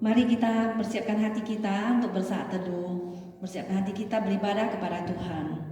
Mari kita persiapkan hati kita untuk bersaat teduh, persiapkan hati kita beribadah kepada Tuhan.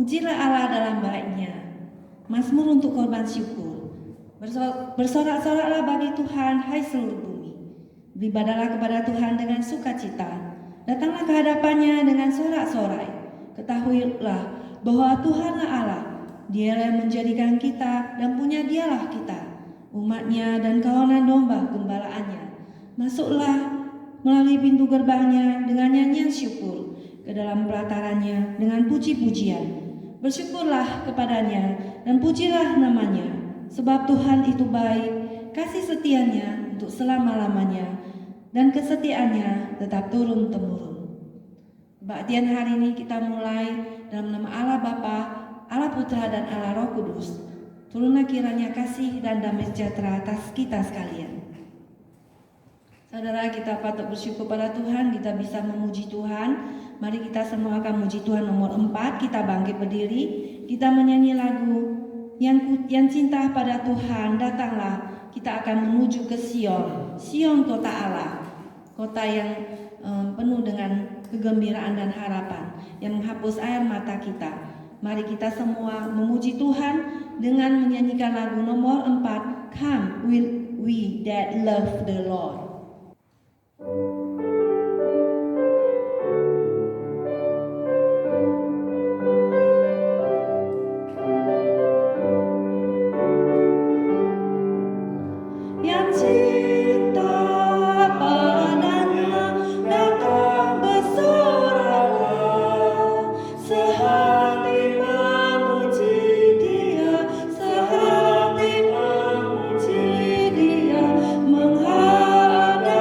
Pujilah Allah dalam baiknya, Mazmur untuk korban syukur. Bersorak-soraklah bagi Tuhan, hai seluruh bumi. Beribadahlah kepada Tuhan dengan sukacita. Datanglah ke hadapannya dengan sorak-sorai. Ketahuilah bahwa Tuhanlah Allah. Dialah yang menjadikan kita dan punya dialah kita, umatnya dan kawanan domba gembalaannya. Masuklah melalui pintu gerbangnya dengan nyanyian syukur, ke dalam pelatarannya dengan puji-pujian. Bersyukurlah kepadanya dan pujilah namanya, sebab Tuhan itu baik, kasih setianya untuk selama-lamanya, dan kesetiaannya tetap turun-temurun. Kebaktian hari ini kita mulai dalam nama Allah Bapa, Allah Putra dan Allah Roh Kudus. Turunlah kiranya kasih dan damai sejahtera atas kita sekalian. Saudara, kita patut bersyukur pada Tuhan, kita bisa memuji Tuhan. Mari kita semua akan muji Tuhan nomor 4. Kita bangkit berdiri, kita menyanyi lagu yang cinta pada Tuhan. Datanglah, kita akan menuju ke Sion, Sion kota Allah, kota yang penuh dengan kegembiraan dan harapan, yang menghapus air mata kita. Mari kita semua memuji Tuhan dengan menyanyikan lagu nomor 4, Come Will We That Love the Lord. Menghadap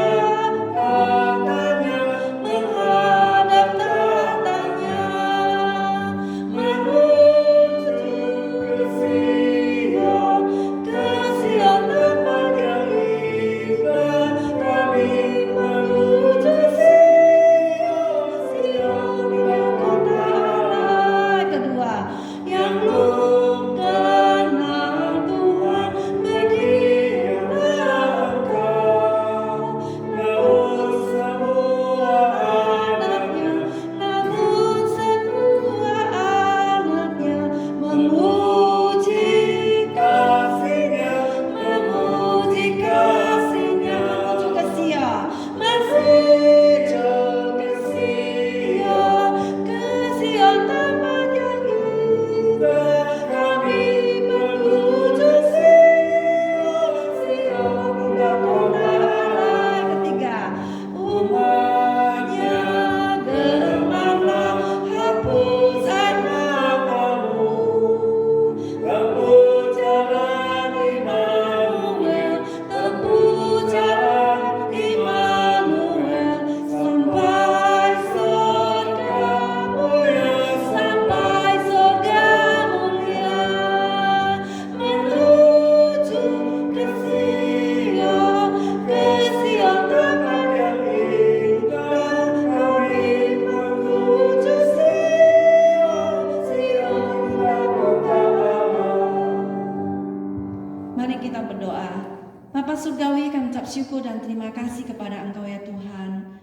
Mari kita berdoa. Bapa Surgawi, kami ucap syukur dan terima kasih kepada Engkau ya Tuhan.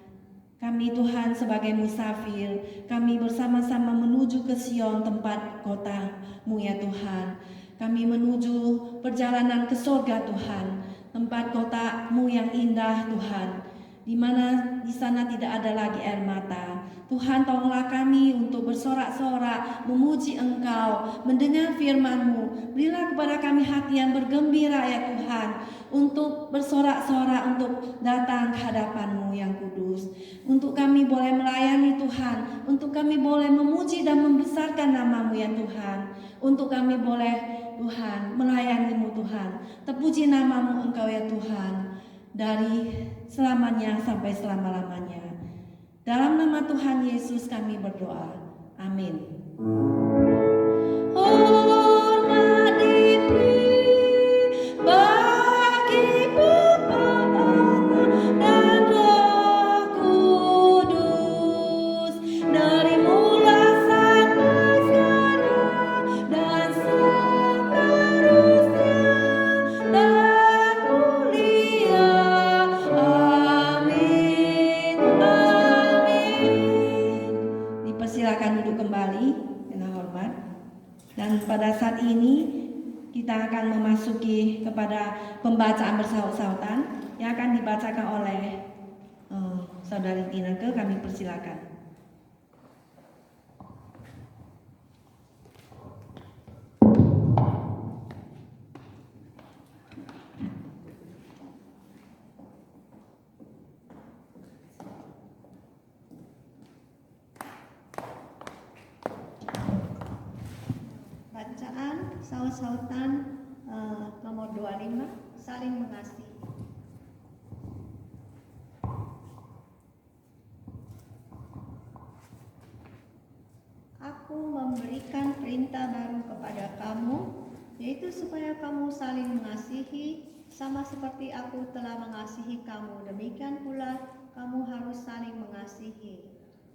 Kami Tuhan sebagai musafir, kami bersama-sama menuju ke Sion, tempat kota-Mu ya Tuhan. Kami menuju perjalanan ke surga Tuhan, tempat kota-Mu yang indah Tuhan, di mana di sana tidak ada lagi air mata. Tuhan, tolonglah kami untuk bersorak-sorak, memuji Engkau, mendengar firman-Mu. Berilah kepada kami hati yang bergembira ya Tuhan, untuk bersorak-sorak, untuk datang ke hadapan-Mu yang kudus. Untuk kami boleh melayani Tuhan, untuk kami boleh memuji dan membesarkan nama-Mu ya Tuhan. Untuk kami boleh Tuhan melayani-Mu Tuhan. Terpuji nama-Mu Engkau ya Tuhan, dari selamanya sampai selama-lamanya. Dalam nama Tuhan Yesus kami berdoa. Amin. Hormat diberi bagi Bapa dan Roh Kudus, dari mula sampai sekarang dan seterusnya dan mulia. Amin. Dipersilakan duduk kembali dengan hormat. Dan pada saat ini kita akan memasuki kepada pembacaan bersaut-sautan yang akan dibacakan oleh Saudari Tineke. Kami persilakan. Bacaan saut-sautan nomor 25, saling mengasihi. Aku memberikan perintah baru kepada kamu, yaitu supaya kamu saling mengasihi, sama seperti aku telah mengasihi kamu. Demikian pula kamu harus saling mengasihi.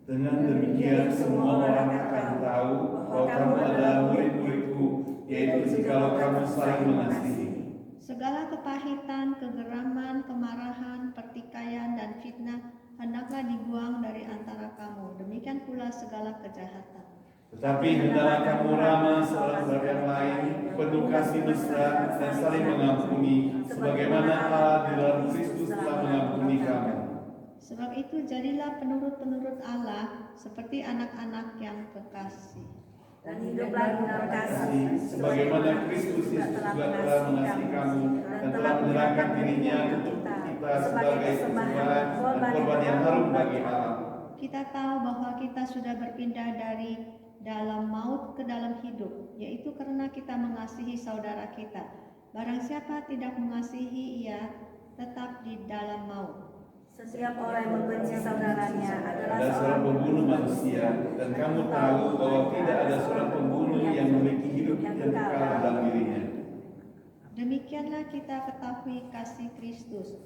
Dengan demikian semua orang akan tahu bahwa kamu adalah murid-muridku, yaitu jikalau kamu saling mengasihi. Segala kepahitan, kegeraman, kemarahan, pertikaian, dan fitnah hendaklah dibuang dari antara kamu. Demikian pula segala kejahatan. Tetapi hendaklah kamu ramah saudara yang lain, penuh kasih mesra dan saling mengampuni, sebagaimana Allah di dalam Kristus telah mengampuni kamu. Sebab itu jadilah penurut-penurut Allah seperti anak-anak yang kekasih. Dan hiduplah dalam kasih, sebagaimana Kristus Yesus juga telah mengasihi kamu dan telah menyerahkan dirinya untuk kita sebagai persembahan dan korban yang harum bagi Allah. Kita tahu bahwa kita sudah berpindah dari dalam maut ke dalam hidup, yaitu karena kita mengasihi saudara kita. Barang siapa tidak mengasihi, ia tetap di dalam maut. setiap orang yang membenci saudaranya adalah seorang pembunuh manusia, dan kamu tahu bahwa tidak ada seorang pembunuh yang memiliki hidup yang kekal dalam dirinya. Demikianlah kita ketahui kasih Kristus,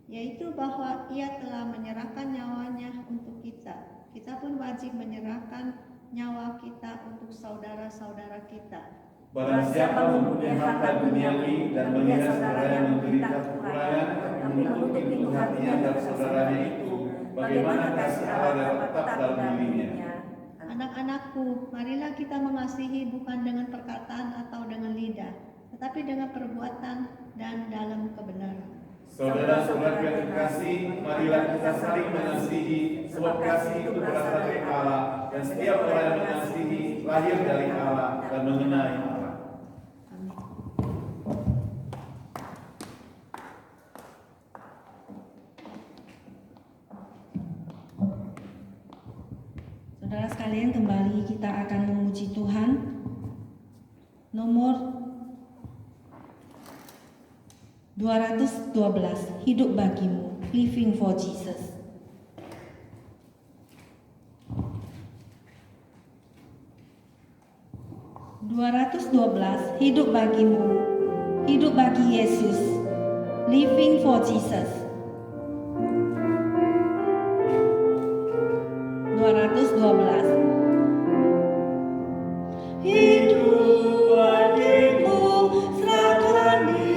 yaitu bahwa Ia telah menyerahkan nyawanya untuk kita. Kita pun wajib menyerahkan nyawa kita untuk saudara-saudara kita. Barang siapa mempunyai harta duniawi dan melihat saudaranya menderita kekurangan, menutup pintu hatinya terhadap saudaranya itu, bagaimana kasih Allah tetap dalam dirinya? Anak-anakku, marilah kita mengasihi bukan dengan perkataan atau dengan lidah, tetapi dengan perbuatan dan dalam kebenaran. Saudara-saudara yang terkasih, marilah kita saling mengasihi, sebab kasih itu berasal dari Allah, dan setiap orang yang mengasihi lahir dari Allah dan mengenai Allah. Saudara sekalian, kembali kita akan memuji Tuhan. Nomor 212, hidup bagimu, living for Jesus. Hidup bagimu, hidup bagi Yesus, living for Jesus. 212. Hidup bagimu, serahkan diri.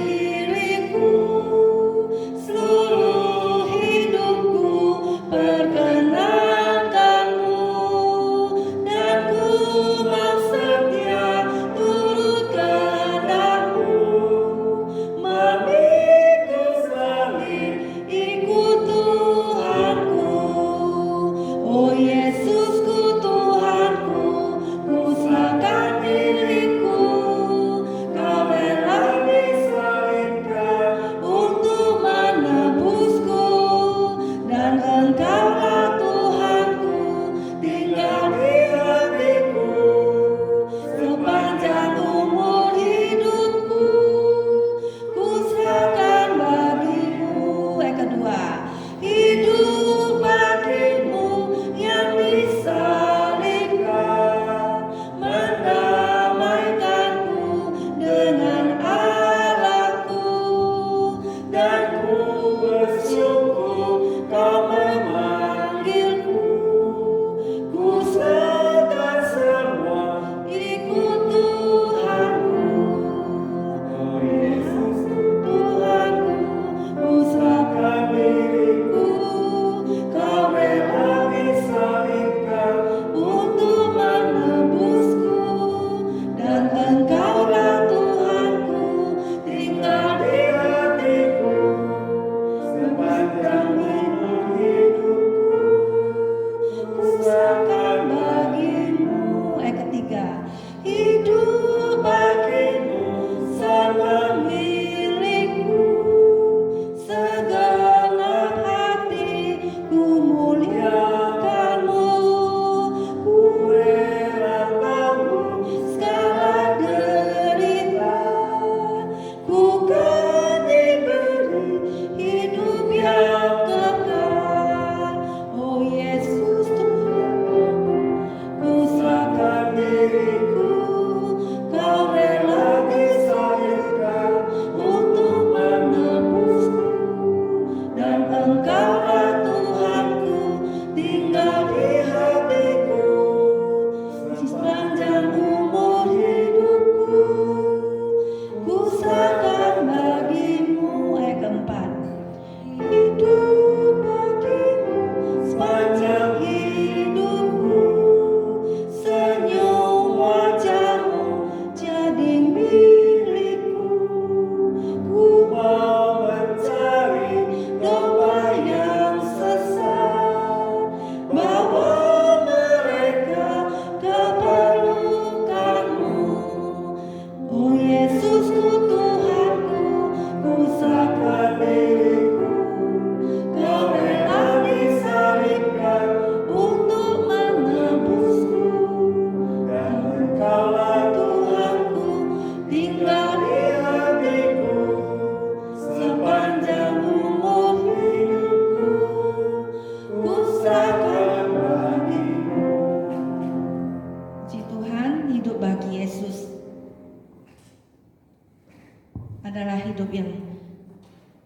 adalah hidup yang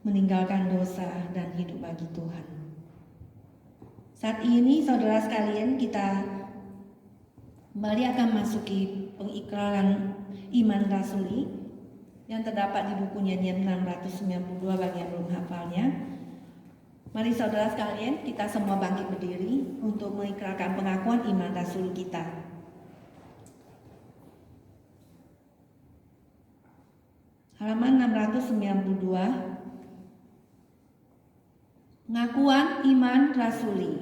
meninggalkan dosa dan hidup bagi Tuhan. Saat ini saudara sekalian, kita kembali akan masuki pengikraran iman rasuli yang terdapat di buku Nyanyian 692 bagi yang belum hafalnya. Mari saudara sekalian, kita semua bangkit berdiri untuk mengikrarkan pengakuan iman rasuli kita. Halaman 692. Pengakuan iman rasuli.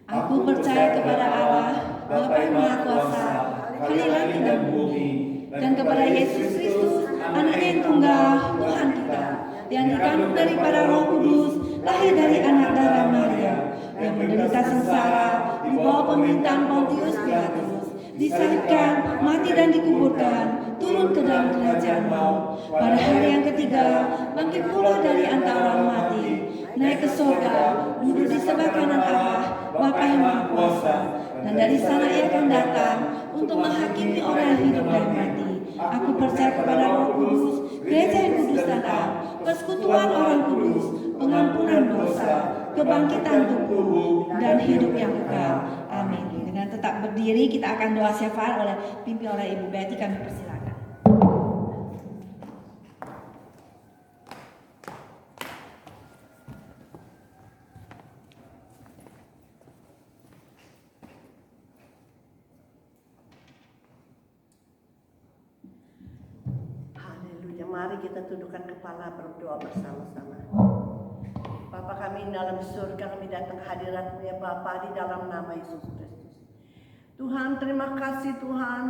Aku percaya kepada Allah, Bapa yang Maha Kuasa, Ahli langit dan bumi, dan kepada Yesus Kristus, Anaknya yang tunggal, Tuhan kita, yang dikandung daripada Roh Kudus, lahir dari anak darah Maria, yang menderita sengsara di bawah pemerintahan Pontius Pilatus, disalibkan, mati dan dikuburkan, turun ke dalam kerajaan maut. Pada hari yang ketiga, bangkit pula dari antara orang mati, naik ke surga, duduk di sebelah kanan Allah, Bapa yang Maha Kuasa, dan dari sana Ia akan datang untuk menghakimi orang yang hidup dan mati. Aku percaya kepada Roh Kudus, gereja yang kudus dan am, persekutuan orang kudus, pengampunan dosa, kebangkitan tubuh, dan hidup yang kekal. Amin. Dengan tetap berdiri, kita akan doa syafaat dipimpin oleh Ibu Betty. Kami persilakan. Haleluya. Mari kita tundukkan kepala, berdoa bersama-sama. Bapa kami dalam surga, kami datang hadirat-Mu ya Bapa, di dalam nama Yesus Kristus. Tuhan, terima kasih Tuhan,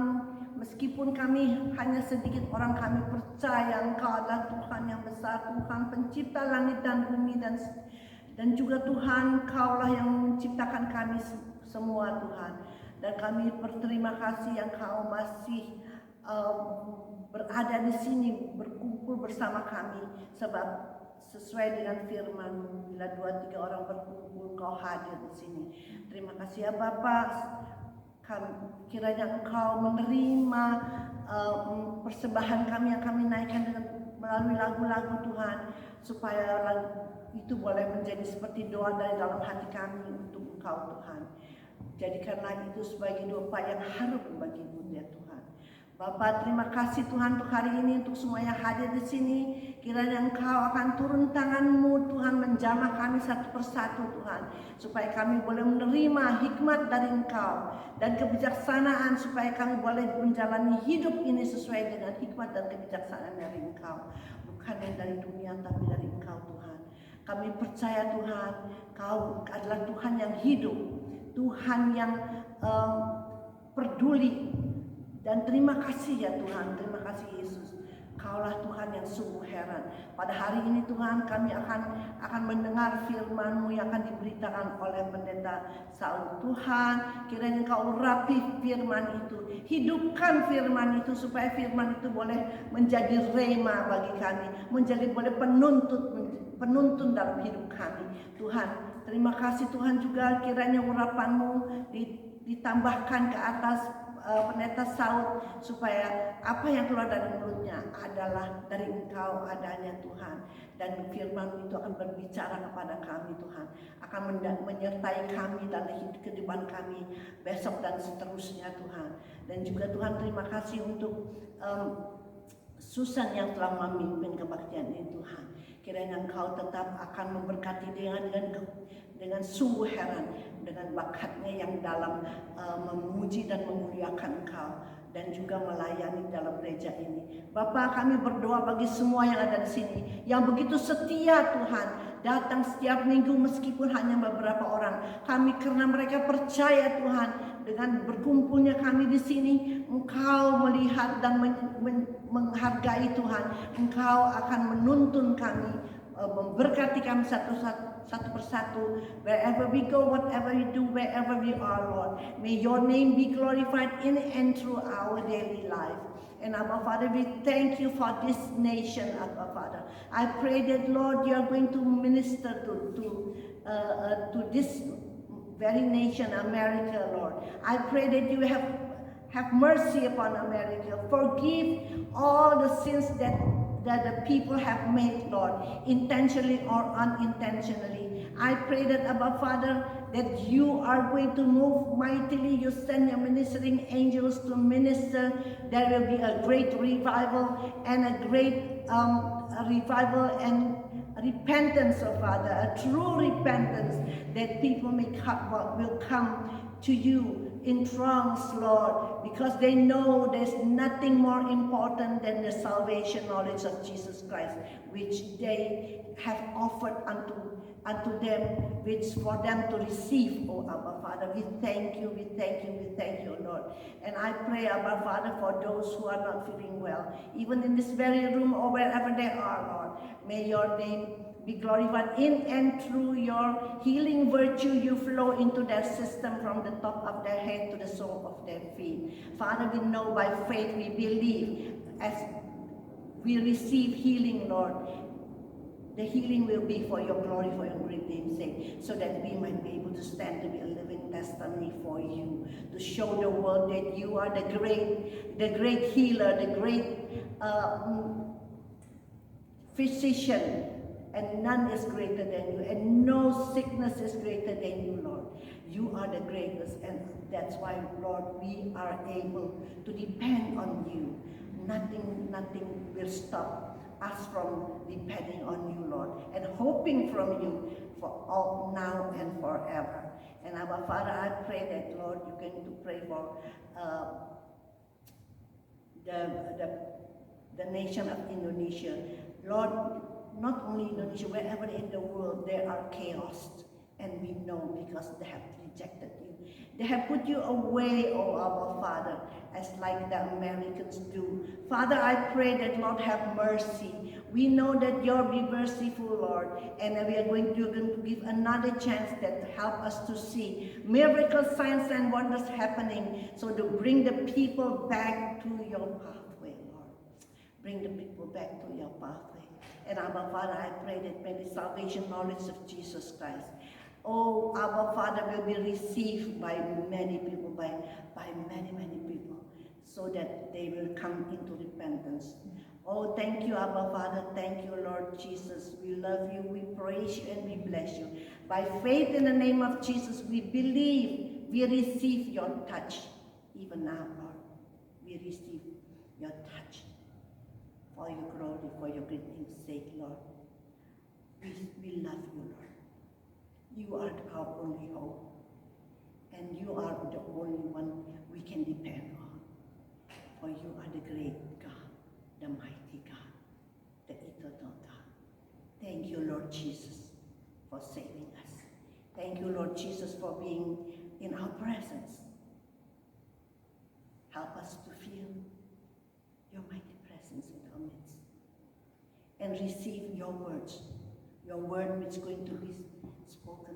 meskipun kami hanya sedikit orang, kami percaya Engkau adalah Tuhan yang besar, Tuhan pencipta langit dan bumi, dan juga Tuhan Engkaulah yang menciptakan kami semua Tuhan. Dan kami berterima kasih Engkau masih berada di sini, berkumpul bersama kami, sebab sesuai dengan firman-Mu, bila 2-3 orang berkumpul, Engkau hadir di sini. Terima kasih ya Bapa. Kiranya Engkau menerima persembahan kami yang kami naikkan melalui lagu-lagu Tuhan, supaya lagu itu boleh menjadi seperti doa dari dalam hati kami untuk Engkau Tuhan. Jadikanlah itu sebagai doa yang harum bagi-Mu ya Tuhan. Bapa, terima kasih Tuhan untuk hari ini, untuk semua yang hadir di sini. Kiranya Engkau akan turun tangan-Mu Tuhan, menjamah kami satu persatu Tuhan, supaya kami boleh menerima hikmat dari Engkau dan kebijaksanaan, supaya kami boleh menjalani hidup ini sesuai dengan hikmat dan kebijaksanaan dari Engkau, bukan yang dari dunia tapi dari Engkau Tuhan. Kami percaya Tuhan, Engkau adalah Tuhan yang hidup, Tuhan yang peduli. Dan terima kasih ya Tuhan, terima kasih Yesus. Kaulah Tuhan yang sungguh heran. Pada hari ini Tuhan, kami akan mendengar firman-Mu yang akan diberitakan oleh pendeta Saul. Tuhan, kiranya Engkau urapi firman itu, hidupkan firman itu, supaya firman itu boleh menjadi rema bagi kami, menjadi boleh penuntun dalam hidup kami. Tuhan, terima kasih Tuhan juga, kiranya urapan-Mu ditambahkan ke atas pendeta Saul, supaya apa yang keluar dari mulutnya adalah dari Engkau adanya Tuhan, dan firman itu akan berbicara kepada kami Tuhan, akan menyertai kami dalam kehidupan kami besok dan seterusnya Tuhan. Dan juga Tuhan, terima kasih untuk Susan yang telah memimpin kebaktian ini Tuhan. Kiranya Engkau tetap akan memberkati dengan sungguh heran, dengan bakatnya yang dalam memuji dan memuliakan Engkau, dan juga melayani dalam gereja ini. Bapa, kami berdoa bagi semua yang ada di sini, yang begitu setia Tuhan, datang setiap minggu meskipun hanya beberapa orang. Kami karena mereka percaya Tuhan, dengan berkumpulnya kami di sini, Engkau melihat dan menghargai Tuhan. Engkau akan menuntun kami, memberkati kami satu persatu. Wherever we go, whatever we do, wherever we are, Lord, may your name be glorified in and through our daily life. And Abba Father, we thank you for this nation, Abba Father. I pray that, Lord, you are going to minister to this very nation, America, Lord. I pray that you have Have mercy upon America. Forgive all the sins that the people have made, Lord, intentionally or unintentionally. I pray that, Abba Father, that you are going to move mightily. You send your ministering angels to minister. There will be a great revival and a great revival and repentance, oh Father, a true repentance, that people will come to you in throngs, Lord, because they know there's nothing more important than the salvation knowledge of Jesus Christ, which they have offered unto them, which for them to receive, oh Abba Father. We thank you, we thank you, we thank you, Lord. And I pray, Abba Father, for those who are not feeling well, even in this very room or wherever they are, Lord, may your name be glorified in and through your healing virtue. You flow into their system from the top of their head to the sole of their feet. Father, we know by faith, we believe, as we receive healing, Lord, the healing will be for your glory, for your great name's sake, so that we might be able to stand to be a living testimony for you, to show the world that you are the great healer, the great physician, and none is greater than you, and no sickness is greater than you, Lord. You are the greatest, and that's why, Lord, we are able to depend on you. Nothing will stop us from depending on you, Lord, and hoping from you for all now and forever. And our Father, I pray that, Lord, you're going to pray for the nation of Indonesia. Lord, not only Indonesia, wherever in the world there are chaos, and we know because they have rejected you. They have put you away, oh our Father, as like the Americans do. Father, I pray that, Lord, have mercy. We know that you'll be merciful, Lord, and you're going to give another chance that help us to see miracles, signs, and wonders happening, so to bring the people back to your pathway, Lord. Bring the people back to your pathway. And Abba Father, I pray that may the salvation knowledge of Jesus Christ, oh Abba Father, will be received by many people, by many people, so that they will come into repentance. Oh, thank you, Abba Father. Thank you, Lord Jesus. We love you, we praise you, and we bless you. By faith in the name of Jesus, we believe, we receive your touch. Even now, Lord, we receive your touch. For your glory, for your great name's sake, Lord. We love you, Lord. You are our only hope. And you are the only one we can depend on. For you are the great God, the mighty God, the eternal God. Thank you, Lord Jesus, for saving us. Thank you, Lord Jesus, for being in our presence. Help us to feel your mighty presence in our midst, and receive your words, your word which is going to be spoken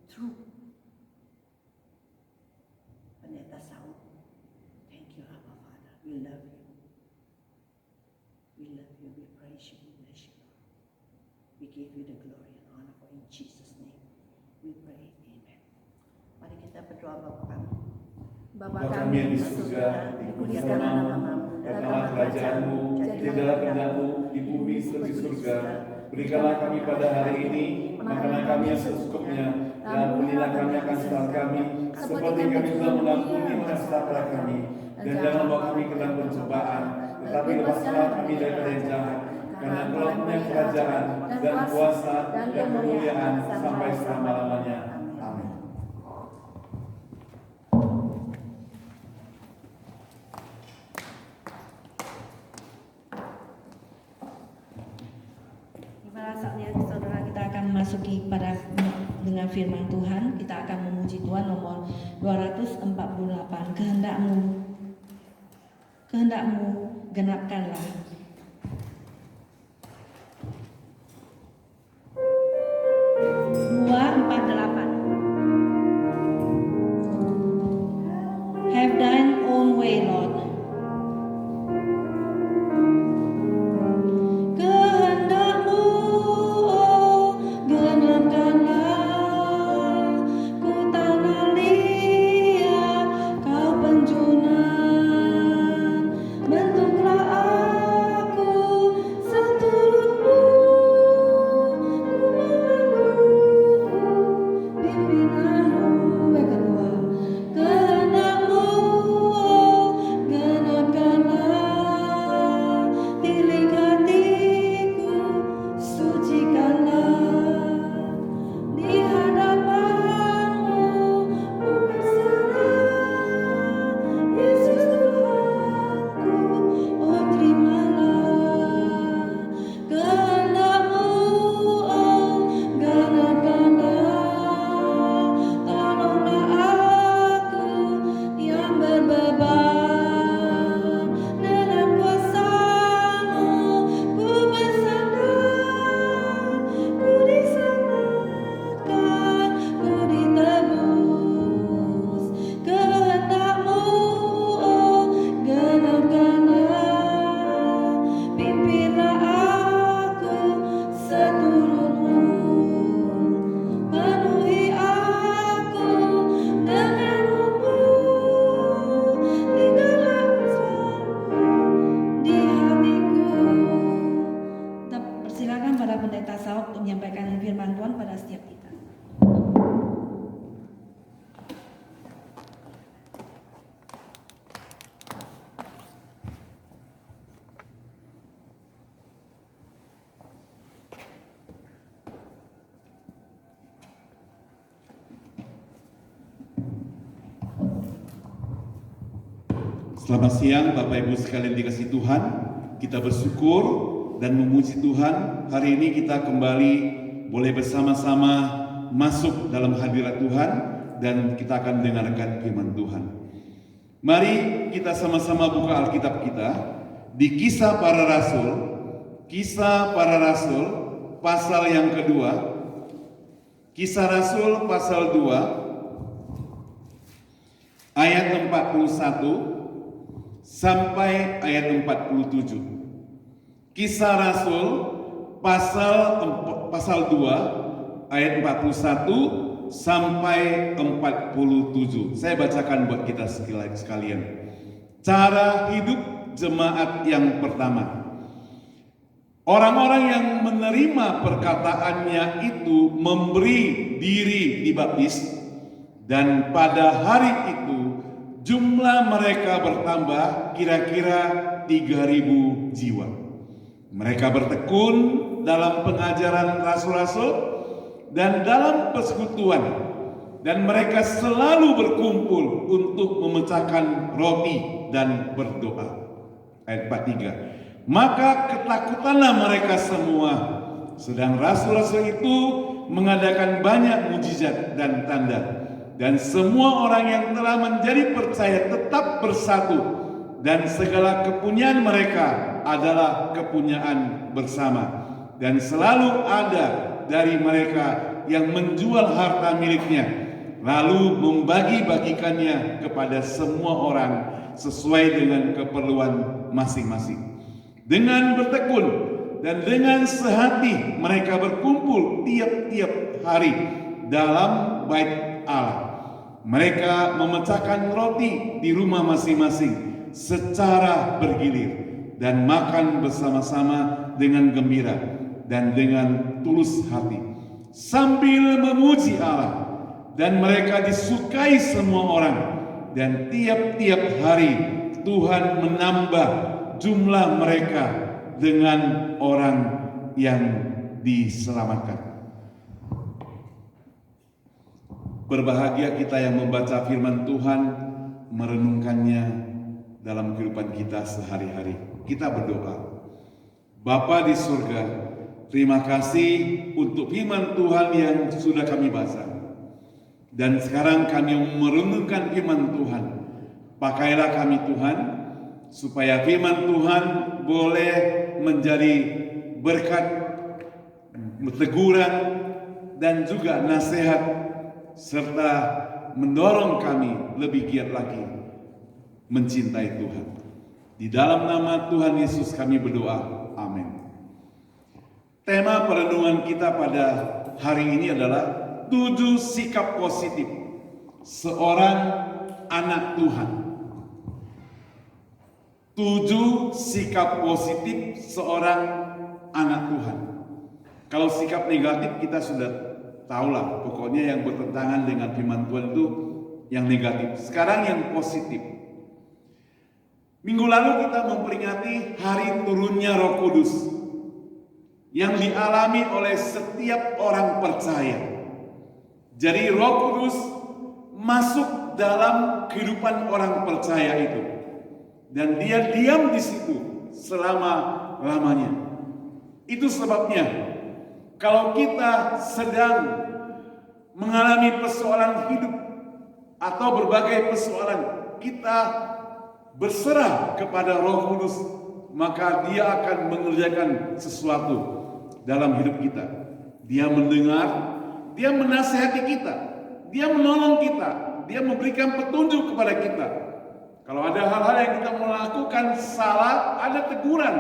through Pendeta Saul. Thank you, Abba Father. We love you. We love you. We praise you. We bless you, Lord. We give you the glory and honor, for in Jesus' name we pray. Amen. Mari kita berdoa Bapa kami. Bapa kami yang di surga, dikuduskanlah namamu, datanglah kerajaan-Mu, jadilah kehendak-Mu di bumi seperti di surga. Berikanlah kami pada hari ini makanan kami yang secukupnya, dan ampunilah kami akan kesalahan kami, seperti kami juga mengampuni akan kesalahan kami. Dan jangan bawa kami ke dalam pencobaan, tetapi lepaskanlah kami daripada yang jahat. Karena Engkau punya kerajaan dan kuasa dan kemuliaan sampai selama-lamanya. Amin. Saatnya saudara kita akan memasuki pada dengan firman Tuhan. Kita akan memuji Tuhan nomor 248. Kehendakmu genapkanlah. Have thine own way, Lord. Ku tanah liat, kau penjuna. Selamat siang Bapak Ibu sekalian dikasih Tuhan. Kita bersyukur dan memuji Tuhan. Hari ini kita kembali boleh bersama-sama masuk dalam hadirat Tuhan dan kita akan dengarkan firman Tuhan. Mari kita sama-sama buka Alkitab kita di Kisah Para Rasul. Kisah Para Rasul pasal yang kedua. Kisah Rasul pasal 2 ayat 41 sampai ayat 47. Kisah Rasul pasal 2 ayat 41 sampai 47. Saya bacakan buat kita sekalian. Cara hidup jemaat yang pertama. Orang-orang yang menerima perkataannya itu memberi diri dibaptis, dan pada hari itu jumlah mereka bertambah kira-kira 3.000 jiwa. Mereka bertekun dalam pengajaran rasul-rasul dan dalam persekutuan, dan mereka selalu berkumpul untuk memecahkan roti dan berdoa. Ayat 43. Maka ketakutanlah mereka semua, sedang rasul-rasul itu mengadakan banyak mujizat dan tanda, dan semua orang yang telah menjadi percaya tetap bersatu, dan segala kepunyaan mereka adalah kepunyaan bersama, dan selalu ada dari mereka yang menjual harta miliknya lalu membagi-bagikannya kepada semua orang sesuai dengan keperluan masing-masing. Dengan bertekun dan dengan sehati mereka berkumpul tiap-tiap hari dalam bait Allah. Mereka memecahkan roti di rumah masing-masing secara bergilir dan makan bersama-sama dengan gembira dan dengan tulus hati sambil memuji Allah, dan mereka disukai semua orang, dan tiap-tiap hari Tuhan menambah jumlah mereka dengan orang yang diselamatkan. Berbahagia kita yang membaca firman Tuhan, merenungkannya dalam kehidupan kita sehari-hari. Kita berdoa. Bapa di surga, terima kasih untuk firman Tuhan yang sudah kami baca. Dan sekarang kami merenungkan firman Tuhan. Pakailah kami Tuhan, supaya firman Tuhan boleh menjadi berkat, teguran, dan juga nasihat, serta mendorong kami lebih giat lagi mencintai Tuhan. Di dalam nama Tuhan Yesus kami berdoa, amin. Tema perenungan kita pada hari ini adalah 7 sikap positif seorang anak Tuhan. 7 sikap positif seorang anak Tuhan. Kalau sikap negatif kita sudah tahulah, pokoknya yang bertentangan dengan firman Tuhan itu yang negatif. Sekarang yang positif. Minggu lalu kita memperingati hari turunnya Roh Kudus yang dialami oleh setiap orang percaya. Jadi Roh Kudus masuk dalam kehidupan orang percaya itu. Dan dia diam di situ selama-lamanya. Itu sebabnya kalau kita sedang mengalami persoalan hidup atau berbagai persoalan, kita berserah kepada Roh Kudus, maka dia akan mengerjakan sesuatu dalam hidup kita. Dia mendengar, dia menasihati kita, dia menolong kita, dia memberikan petunjuk kepada kita. Kalau ada hal-hal yang kita melakukan salah, ada teguran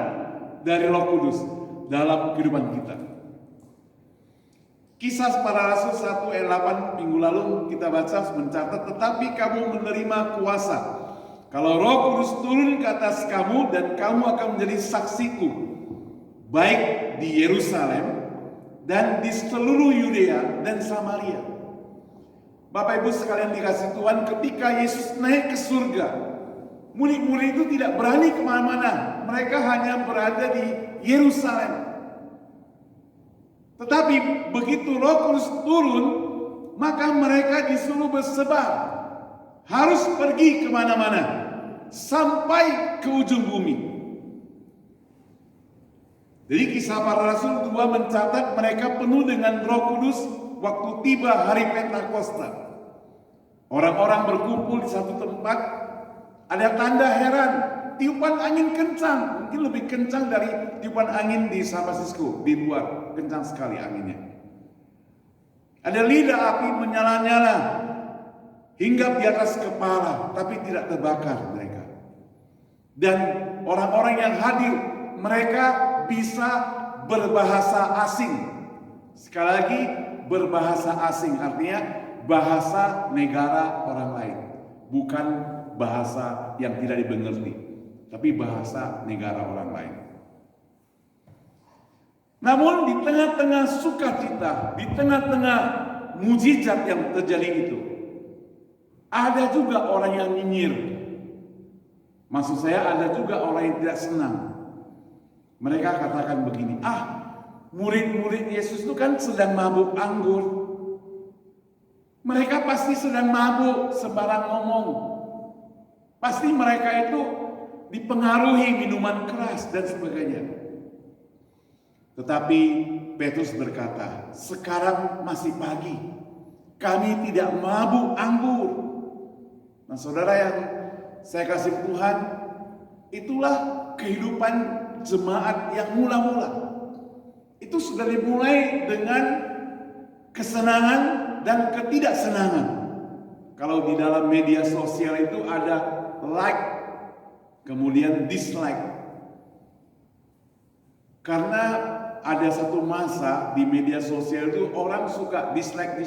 dari Roh Kudus dalam kehidupan kita. Kisah Para Rasul 1 ayat 8 minggu lalu kita baca mencatat, tetapi kamu menerima kuasa kalau Roh Kudus turun ke atas kamu, dan kamu akan menjadi saksiku baik di Yerusalem dan di seluruh Yudea dan Samaria. Bapak Ibu sekalian dikasih Tuhan, ketika Yesus naik ke surga, murid-murid itu tidak berani kemana-mana. Mereka hanya berada di Yerusalem. Tetapi begitu Roh Kudus turun, maka mereka disuruh bersebar. Harus pergi kemana-mana. sampai ke ujung bumi. Jadi Kisah Para Rasul 2 mencatat mereka penuh dengan Roh Kudus waktu tiba hari Pentakosta. Orang-orang berkumpul di satu tempat, ada tanda heran, tiupan angin kencang, mungkin lebih kencang dari tiupan angin di San Francisco, di luar, kencang sekali anginnya. Ada lidah api menyala-nyala, hinggap di atas kepala, tapi tidak terbakar mereka. Dan orang-orang yang hadir, mereka bisa berbahasa asing. Sekali lagi, berbahasa asing artinya bahasa negara orang lain, bukan bahasa yang tidak dimengerti, tapi bahasa negara orang lain. Namun di tengah-tengah sukacita, di tengah-tengah mujizat yang terjadi itu, ada juga orang yang nyinyir. Maksud saya ada juga orang yang tidak senang. Mereka katakan begini, murid-murid Yesus itu kan sedang mabuk anggur. Mereka pasti sedang mabuk, sembarang ngomong. Pasti mereka itu dipengaruhi minuman keras dan sebagainya. Tetapi Petrus berkata, sekarang masih pagi, kami tidak mabuk anggur. Nah saudara yang saya kasih Tuhan, itulah kehidupan jemaat yang mula-mula. Itu sudah dimulai dengan kesenangan dan ketidaksenangan. Kalau di dalam media sosial itu ada like, kemudian dislike. Karena ada satu masa di media sosial itu orang suka dislike.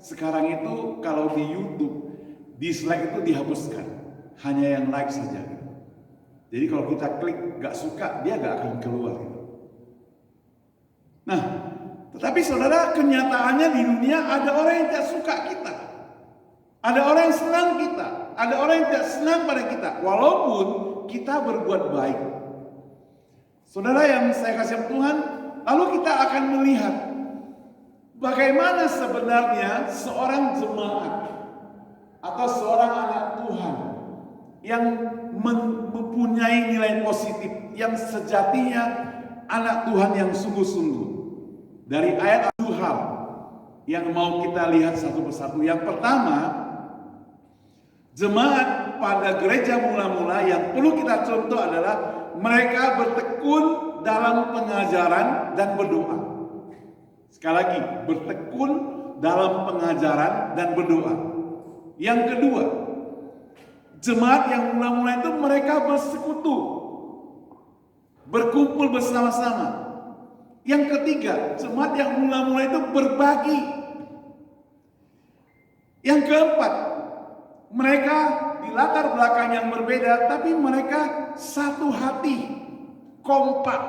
Sekarang itu kalau di YouTube, dislike itu dihapuskan. Hanya yang like saja. Jadi kalau kita klik gak suka, dia gak akan keluar. Nah, tetapi saudara, kenyataannya di dunia ada orang yang tidak suka kita. Ada orang yang senang kita. Ada orang yang tidak senang pada kita. Walaupun kita berbuat baik. Saudara yang saya kasih Tuhan, lalu kita akan melihat bagaimana sebenarnya seorang jemaat atau seorang anak Tuhan yang mempunyai nilai positif, yang sejatinya anak Tuhan yang sungguh-sungguh. Dari ayat 2 hal yang mau kita lihat satu persatu. Yang pertama, jemaat pada gereja mula-mula yang perlu kita contoh adalah mereka bertekun dalam pengajaran dan berdoa. Sekali lagi, bertekun dalam pengajaran dan berdoa. Yang kedua, jemaat yang mula-mula itu mereka bersekutu, berkumpul bersama-sama. Yang ketiga, jemaat yang mula-mula itu berbagi. Yang keempat, mereka di latar belakang yang berbeda, tapi mereka satu hati, kompak.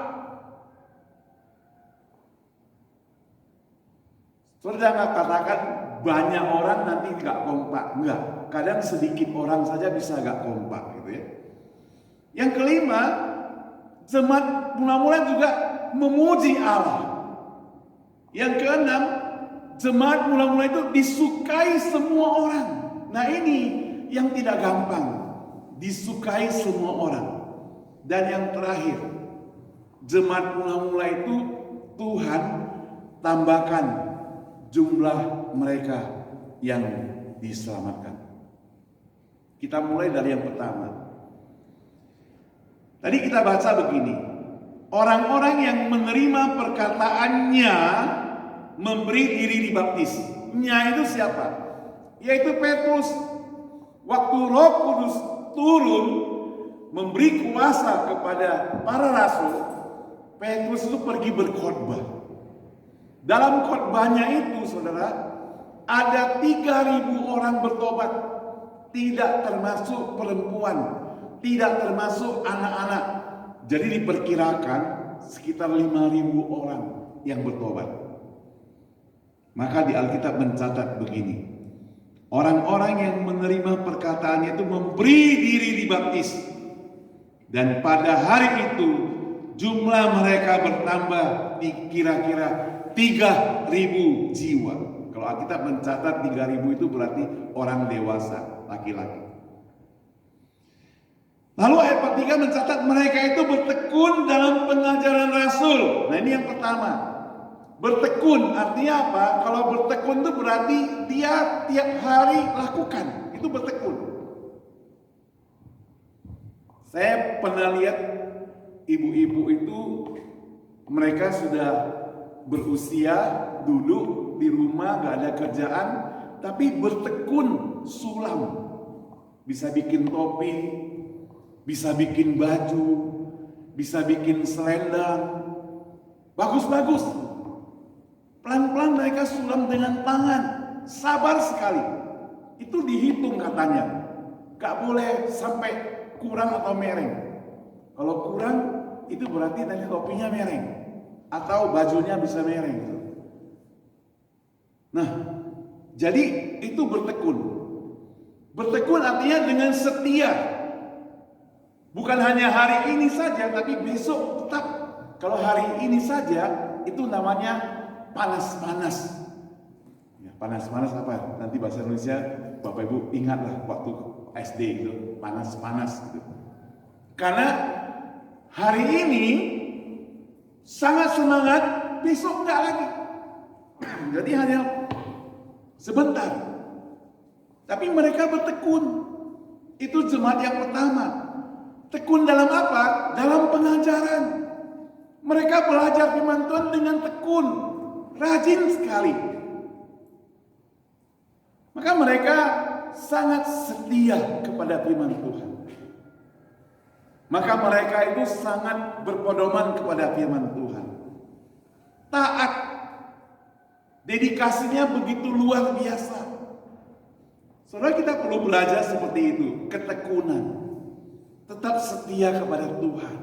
Saudara jangan katakan banyak orang nanti gak kompak. Enggak, kadang sedikit orang saja bisa gak kompak gitu ya. Yang kelima, jemaat mula-mula juga memuji Allah. Yang keenam, jemaat mula-mula itu disukai semua orang. Nah ini yang tidak gampang, disukai semua orang. Dan yang terakhir, jemaat mula-mula itu Tuhan tambahkan jumlah mereka yang diselamatkan. Kita mulai dari yang pertama. Tadi kita baca begini, orang-orang yang menerima perkataannya memberi diri dibaptis. Nya itu siapa? Yaitu Petrus. Waktu Roh Kudus turun memberi kuasa kepada para rasul, Petrus itu pergi berkhotbah. Dalam khotbahnya itu, saudara, ada 3.000 orang bertobat, tidak termasuk perempuan, tidak termasuk anak-anak. Jadi diperkirakan sekitar 5.000 orang yang bertobat. Maka di Alkitab mencatat begini, orang-orang yang menerima perkataannya itu memberi diri dibaptis. Dan pada hari itu jumlah mereka bertambah di kira-kira 3.000 jiwa. Kalau Alkitab mencatat 3.000 itu berarti orang dewasa, laki-laki. Lalu ayat 43 mencatat mereka itu bertekun dalam pengajaran Rasul. Nah ini yang pertama. Bertekun artinya apa? Kalau bertekun itu berarti dia tiap hari lakukan. Itu bertekun. Saya pernah lihat ibu-ibu itu mereka sudah berusia, duduk di rumah gak ada kerjaan, tapi bertekun sulam. Bisa bikin topi, bisa bikin baju, bisa bikin selendang. Bagus-bagus. Pelan-pelan mereka sulam dengan tangan. Sabar sekali. Itu dihitung katanya. Gak boleh sampai kurang atau mereng. Kalau kurang, itu berarti nanti topinya mereng. Atau bajunya bisa mereng. Nah, jadi itu bertekun. Bertekun artinya dengan setia. Bukan hanya hari ini saja, tapi besok tetap. Kalau hari ini saja, itu namanya panas-panas. Ya, panas-panas apa? Nanti bahasa Indonesia, Bapak Ibu ingatlah waktu SD itu, panas-panas gitu. Karena hari ini sangat semangat, besok enggak lagi. Jadi hanya sebentar. Tapi mereka bertekun. Itu jemaat yang pertama. Tekun dalam apa? Dalam pengajaran. Mereka belajar firman Tuhan dengan tekun. Rajin sekali. Maka mereka sangat setia kepada firman Tuhan. Maka mereka itu sangat berpedoman kepada firman Tuhan. Taat. Dedikasinya begitu luar biasa. Saudara, kita perlu belajar seperti itu. Ketekunan. Tetap setia kepada Tuhan.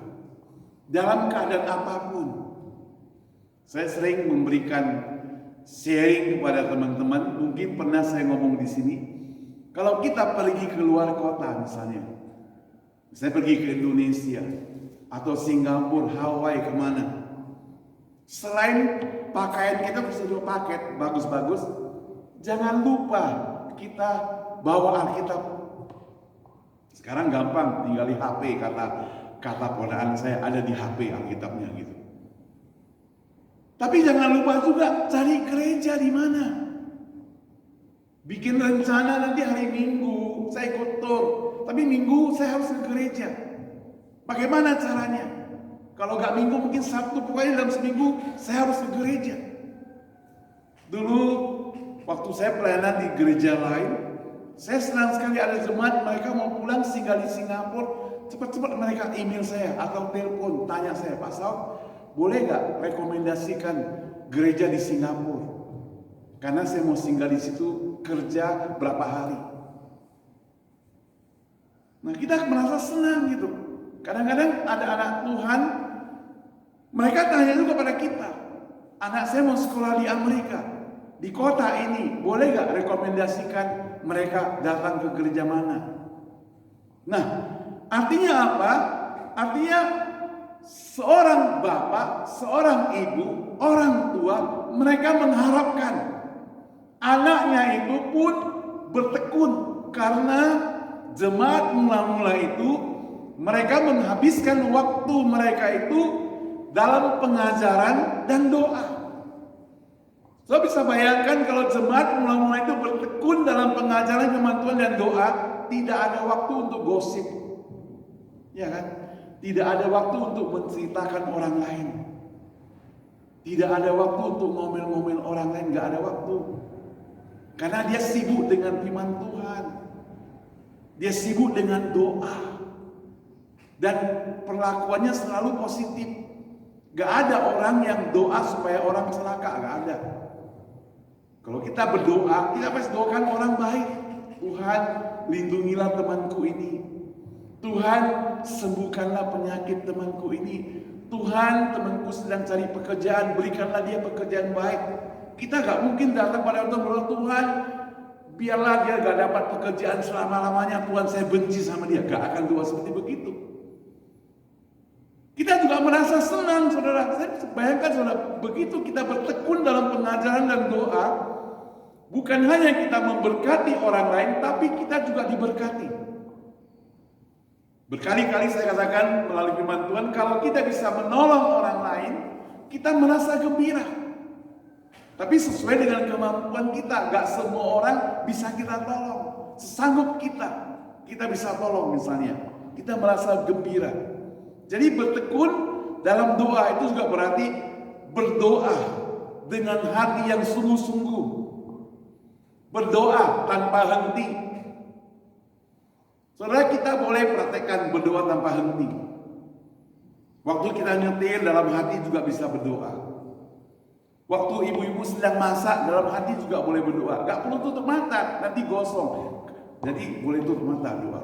Dalam keadaan apapun. Saya sering memberikan sharing kepada teman-teman. Mungkin pernah saya ngomong di sini. Kalau kita pergi ke luar kota misalnya. Saya pergi ke Indonesia. Atau Singapura, Hawaii, kemana. Selain pakaian kita bisa paket bagus-bagus. Jangan lupa kita bawa Alkitab. Sekarang gampang, tinggal di HP, kata ponakan saya ada di HP Alkitabnya gitu. Tapi jangan lupa juga cari gereja di mana. Bikin rencana nanti hari Minggu saya ikut tur, tapi Minggu saya harus ke gereja. Bagaimana caranya? Kalau nggak Minggu mungkin Sabtu, pokoknya dalam seminggu saya harus ke gereja. Dulu waktu saya pelayanan di gereja lain, saya senang sekali ada jemaat mereka mau pulang singgah di Singapura. Cepat-cepat mereka email saya atau telepon tanya saya, Pak Saud, boleh nggak rekomendasikan gereja di Singapura? Karena saya mau singgah di situ kerja berapa hari. Nah kita merasa senang gitu. Kadang-kadang ada anak Tuhan, mereka tanya juga pada kita, anak saya mau sekolah di Amerika, di kota ini, boleh nggak rekomendasikan mereka datang ke gereja mana? Nah, artinya apa? Artinya seorang bapak, seorang ibu, orang tua, mereka mengharapkan anaknya itu pun bertekun. Karena jemaat mula-mula itu, mereka menghabiskan waktu mereka itu dalam pengajaran dan doa. So bisa bayangkan kalau jemaat mula-mula itu bertekun dalam pengajaran firman Tuhan dan doa, tidak ada waktu untuk gosip. Ya kan? Tidak ada waktu untuk menceritakan orang lain. Tidak ada waktu untuk ngomel-ngomel orang lain, enggak ada waktu. Karena dia sibuk dengan firman Tuhan. Dia sibuk dengan doa. Dan perlakuannya selalu positif. Gak ada orang yang doa supaya orang celaka, gak ada. Kalau kita berdoa, kita pasti doakan orang baik. Tuhan, lindungilah temanku ini. Tuhan, sembuhkanlah penyakit temanku ini. Tuhan, temanku sedang cari pekerjaan, berikanlah dia pekerjaan baik. Kita gak mungkin datang pada Allah, Tuhan, biarlah dia gak dapat pekerjaan selama-lamanya. Tuhan, saya benci sama dia. Gak akan doa seperti begitu. Kita juga merasa senang, saudara. Saya bayangkan, saudara, begitu kita bertekun dalam pengajaran dan doa, bukan hanya kita memberkati orang lain, tapi kita juga diberkati. Berkali-kali saya katakan melalui firman Tuhan, kalau kita bisa menolong orang lain, kita merasa gembira. Tapi sesuai dengan kemampuan kita, gak semua orang bisa kita tolong. Sesanggup kita bisa tolong misalnya. Kita merasa gembira. Jadi bertekun dalam doa itu juga berarti berdoa dengan hati yang sungguh-sungguh. Berdoa tanpa henti. Saudara, kita boleh praktekkan berdoa tanpa henti. Waktu kita nyetir dalam hati juga bisa berdoa. Waktu ibu-ibu sedang masak dalam hati juga boleh berdoa. Gak perlu tutup mata, nanti gosong. Jadi boleh tutup mata doa.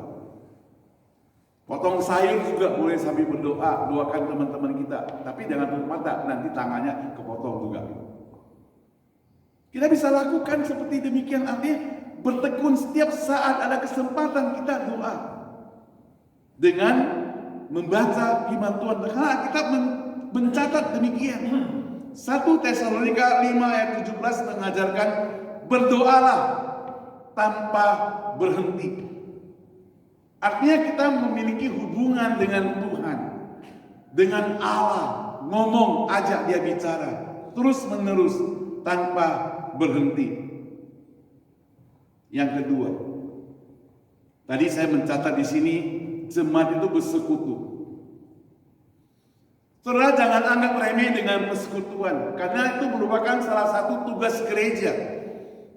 Potong sayur juga boleh sambil berdoa, doakan teman-teman kita. Tapi jangan tutup mata, nanti tangannya kepotong juga. Kita bisa lakukan seperti demikian, artinya bertekun setiap saat ada kesempatan kita doa. Dengan membaca firman Tuhan. Karena kita mencatat demikian. 1 Tesalonika 5 ayat 17 mengajarkan berdoalah tanpa berhenti. Artinya kita memiliki hubungan dengan Tuhan, dengan Allah, ngomong, ajak dia bicara, terus menerus tanpa berhenti. Yang kedua, tadi saya mencatat di sini jemaat itu bersekutu. Saudara, jangan anggap remeh dengan persekutuan, karena itu merupakan salah satu tugas gereja.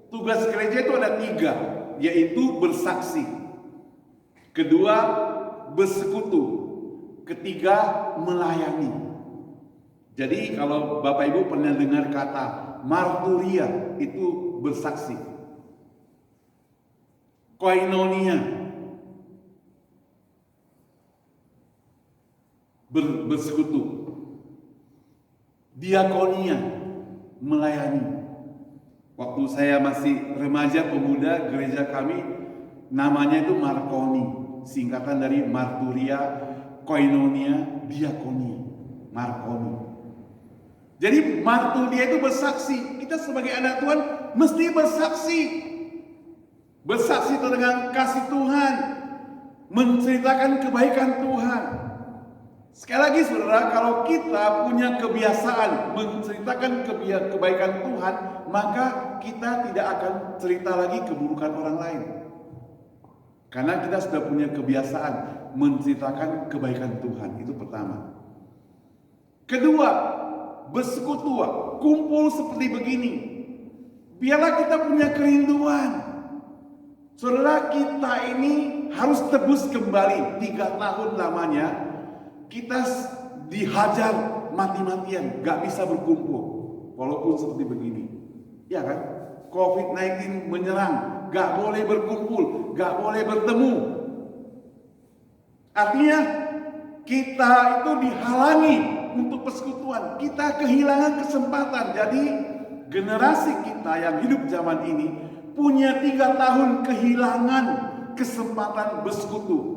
Tugas gereja itu ada 3, yaitu bersaksi. Kedua, bersekutu. Ketiga, melayani. Jadi kalau Bapak Ibu pernah dengar kata marturia, itu bersaksi. Koinonia, bersekutu. Diakonia, melayani. Waktu saya masih remaja pemuda, gereja kami namanya itu Markoni, singkatan dari marturia, koinonia, diakonia. Markoni. Jadi marturia itu bersaksi. Kita sebagai anak Tuhan mesti bersaksi. Bersaksi dengan kasih Tuhan, menceritakan kebaikan Tuhan. Sekali lagi saudara, kalau kita punya kebiasaan menceritakan kebaikan Tuhan, maka kita tidak akan cerita lagi keburukan orang lain. Karena kita sudah punya kebiasaan menceritakan kebaikan Tuhan. Itu pertama. Kedua, bersekutu, kumpul seperti begini. Biarlah kita punya kerinduan. Saudara, kita ini harus tebus kembali 3 tahun lamanya. Kita dihajar mati-matian, gak bisa berkumpul walaupun seperti begini, ya kan? COVID-19 menyerang, gak boleh berkumpul, gak boleh bertemu. Artinya kita itu dihalangi untuk persekutuan, kita kehilangan kesempatan. Jadi generasi kita yang hidup zaman ini punya 3 tahun kehilangan kesempatan bersekutu.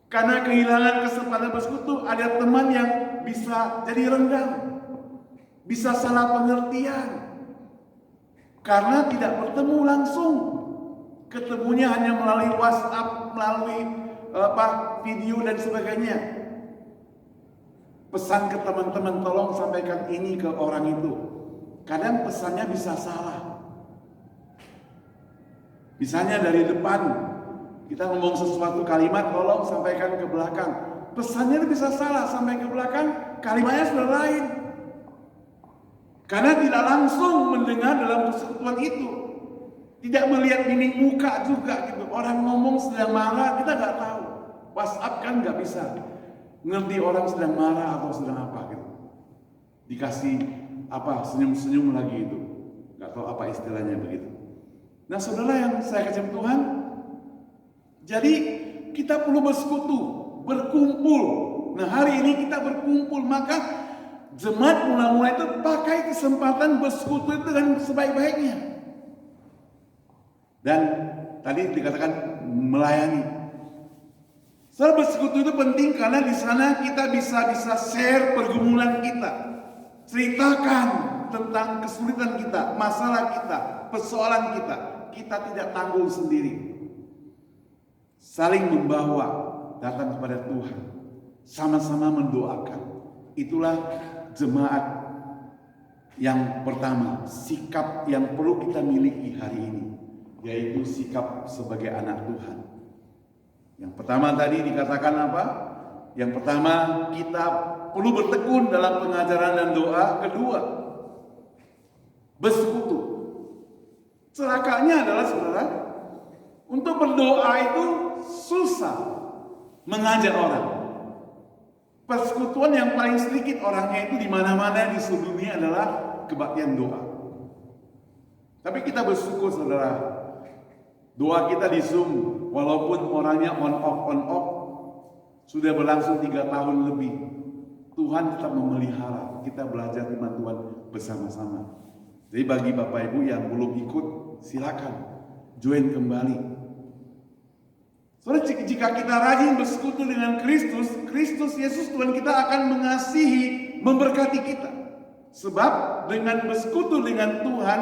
Karena kehilangan kesempatan bersekutu, ada teman yang bisa jadi renggang, bisa salah pengertian, karena tidak bertemu langsung. Ketemunya hanya melalui WhatsApp, melalui video dan sebagainya. Pesan ke teman-teman, tolong sampaikan ini ke orang itu. Kadang pesannya bisa salah. Misalnya dari depan, kita ngomong sesuatu kalimat, tolong sampaikan ke belakang. Pesannya bisa salah, sampai ke belakang, kalimatnya sudah lain. Karena tidak langsung mendengar dalam persekutuan itu. Tidak melihat mimik muka juga gitu. Orang ngomong sedang marah, kita nggak tahu. WhatsApp kan nggak bisa ngerti orang sedang marah atau sedang apa gitu. Dikasih apa, senyum-senyum lagi itu. Nggak tahu apa istilahnya begitu. Nah saudara yang saya kasih Tuhan, jadi kita perlu bersekutu, berkumpul. Nah hari ini kita berkumpul, maka jemaat mula-mula itu pakai kesempatan bersekutu itu dengan sebaik-baiknya. Dan tadi dikatakan melayani. Saudara, bersekutu itu penting karena di sana kita bisa share pergumulan kita, ceritakan tentang kesulitan kita, masalah kita, persoalan kita. Kita tidak tanggung sendiri. Saling membawa, datang kepada Tuhan, sama-sama mendoakan. Itulah jemaat yang pertama, sikap yang perlu kita miliki hari ini, yaitu sikap sebagai anak Tuhan. Yang pertama tadi dikatakan apa? Yang pertama, kita perlu bertekun dalam pengajaran dan doa. Kedua, bersekutu. Celakanya adalah saudara, untuk berdoa itu susah mengajak orang. Persekutuan yang paling sedikit orangnya itu di mana-mana di seluruh dunia adalah kebaktian doa. Tapi kita bersyukur saudara, doa kita di Zoom walaupun orangnya on off sudah berlangsung 3 tahun lebih. Tuhan tetap memelihara kita belajar firman Tuhan bersama-sama. Jadi bagi Bapak Ibu yang belum ikut, silakan join kembali. Soalnya jika kita rajin bersekutu dengan Kristus Yesus Tuhan kita akan mengasihi, memberkati kita. Sebab dengan bersekutu dengan Tuhan,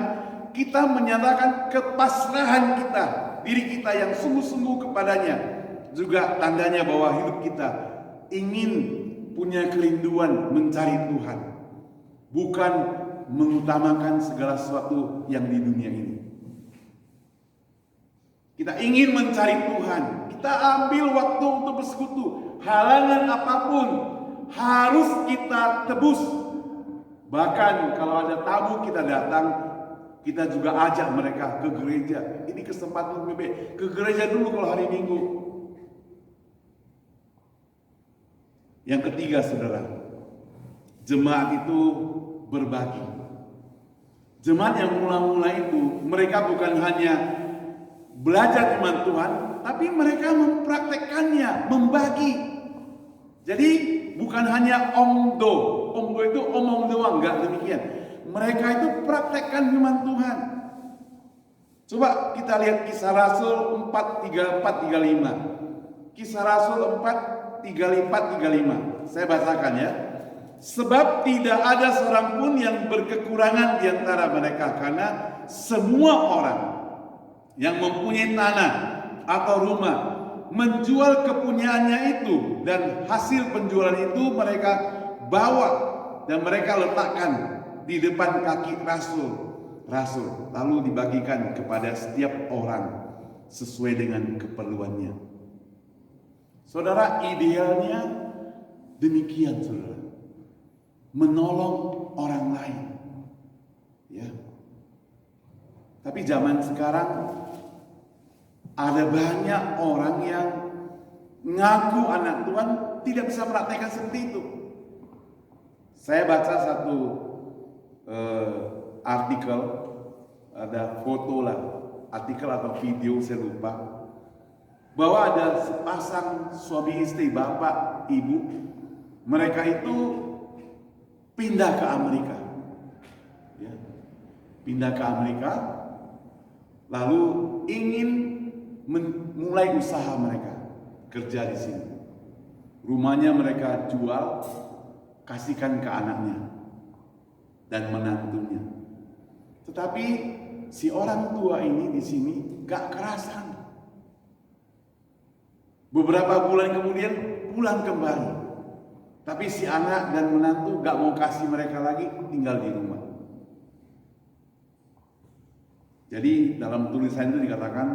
kita menyatakan kepasrahan kita, diri kita yang sungguh-sungguh kepadanya. Juga tandanya bahwa hidup kita ingin punya kerinduan mencari Tuhan, bukan mengutamakan segala sesuatu yang di dunia ini. Kita ingin mencari Tuhan, kita ambil waktu untuk bersekutu. Halangan apapun harus kita tebus. Bahkan kalau ada tamu kita datang, kita juga ajak mereka ke gereja. Ini kesempatan lebih baik. Ke gereja dulu kalau hari Minggu. Yang ketiga saudara, jemaat itu berbagi. Jemaat yang mula-mula itu, mereka bukan hanya belajar firman Tuhan, tapi mereka mempraktekannya, membagi. Jadi bukan hanya omdo itu omong doang, enggak demikian. Mereka itu praktekkan firman Tuhan. Coba kita lihat Kisah Rasul 4:34-35. Kisah Rasul 4:34-35. Saya bacakan ya. Sebab tidak ada seorang pun yang berkekurangan di antara mereka, karena semua orang yang mempunyai tanah atau rumah menjual kepunyaannya itu, dan hasil penjualan itu mereka bawa dan mereka letakkan di depan kaki rasul, lalu dibagikan kepada setiap orang sesuai dengan keperluannya. Saudara, idealnya demikian saudara, menolong orang lain, ya. Tapi zaman sekarang ada banyak orang yang ngaku anak Tuhan tidak bisa praktekkan seperti itu. Saya baca satu artikel, ada foto lah, artikel atau video saya lupa, bahwa ada sepasang suami istri, bapak, ibu, mereka itu pindah ke Amerika, ya. Pindah ke Amerika, lalu ingin memulai usaha mereka, kerja di sini. Rumahnya mereka jual, kasihkan ke anaknya dan menantunya. Tetapi si orang tua ini di sini gak kerasan. Beberapa bulan kemudian pulang kembali. Tapi si anak dan menantu gak mau kasih mereka lagi, tinggal di rumah. Jadi dalam tulisan itu dikatakan,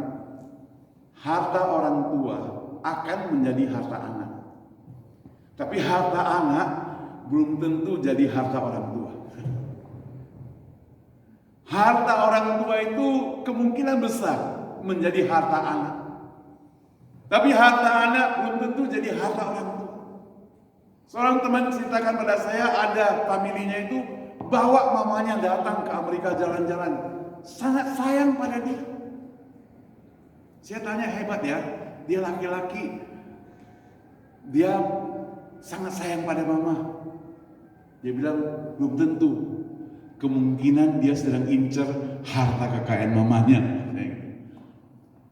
harta orang tua akan menjadi harta anak. Tapi harta anak belum tentu jadi harta orang tua. Harta orang tua itu kemungkinan besar menjadi harta anak. Tapi harta anak belum tentu jadi harta orang tua. Seorang teman ceritakan pada saya, ada familinya itu bawa mamanya datang ke Amerika jalan-jalan. Sangat sayang pada dia. Saya tanya, hebat ya, dia laki-laki, dia sangat sayang pada mama. Dia bilang, belum tentu. Kemungkinan dia sedang incer harta kekayaan mamanya.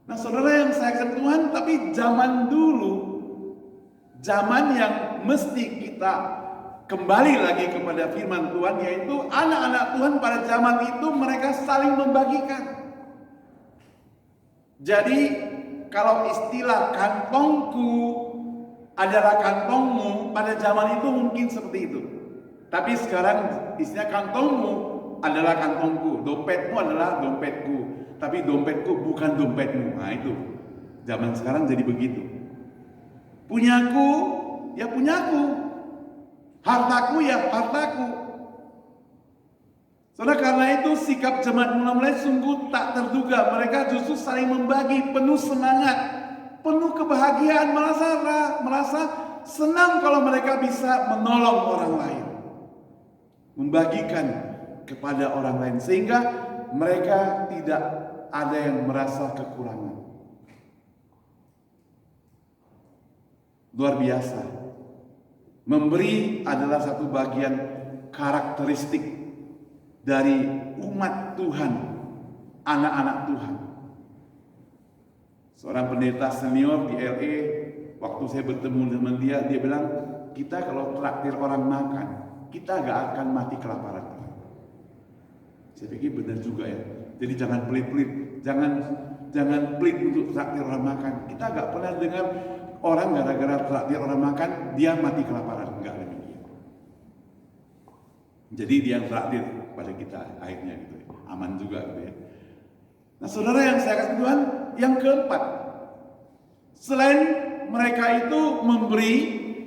Nah saudara yang saya kasihi Tuhan, tapi zaman dulu, zaman yang mesti kita kembali lagi kepada firman Tuhan, yaitu anak-anak Tuhan pada zaman itu mereka saling membagikan. Jadi kalau istilah kantongku adalah kantongmu, pada zaman itu mungkin seperti itu. Tapi sekarang istilah kantongmu adalah kantongku, dompetmu adalah dompetku, tapi dompetku bukan dompetmu. Nah itu, zaman sekarang jadi begitu. Punyaku, ya punyaku. Hartaku, ya hartaku. Saudara, karena itu sikap jemaat Mula-Mula sungguh tak terduga. Mereka justru saling membagi, penuh semangat, penuh kebahagiaan, merasa senang kalau mereka bisa menolong orang lain, membagikan kepada orang lain, sehingga mereka tidak ada yang merasa kekurangan. Luar biasa. Memberi adalah satu bagian karakteristik dari umat Tuhan, anak-anak Tuhan. Seorang pendeta senior di LA, waktu saya bertemu dengan dia bilang, kita kalau traktir orang makan, kita gak akan mati kelaparan. Saya pikir benar juga ya. Jadi jangan pelit-pelit, jangan pelit untuk traktir orang makan. Kita gak pernah dengar orang gara-gara traktir orang makan dia mati kelaparan, enggak demikian. Jadi dia yang traktir pada kita akhirnya gitu ya. Aman juga gitu ya. Nah, saudara yang saya kasih Tuhan, yang keempat, selain mereka itu memberi,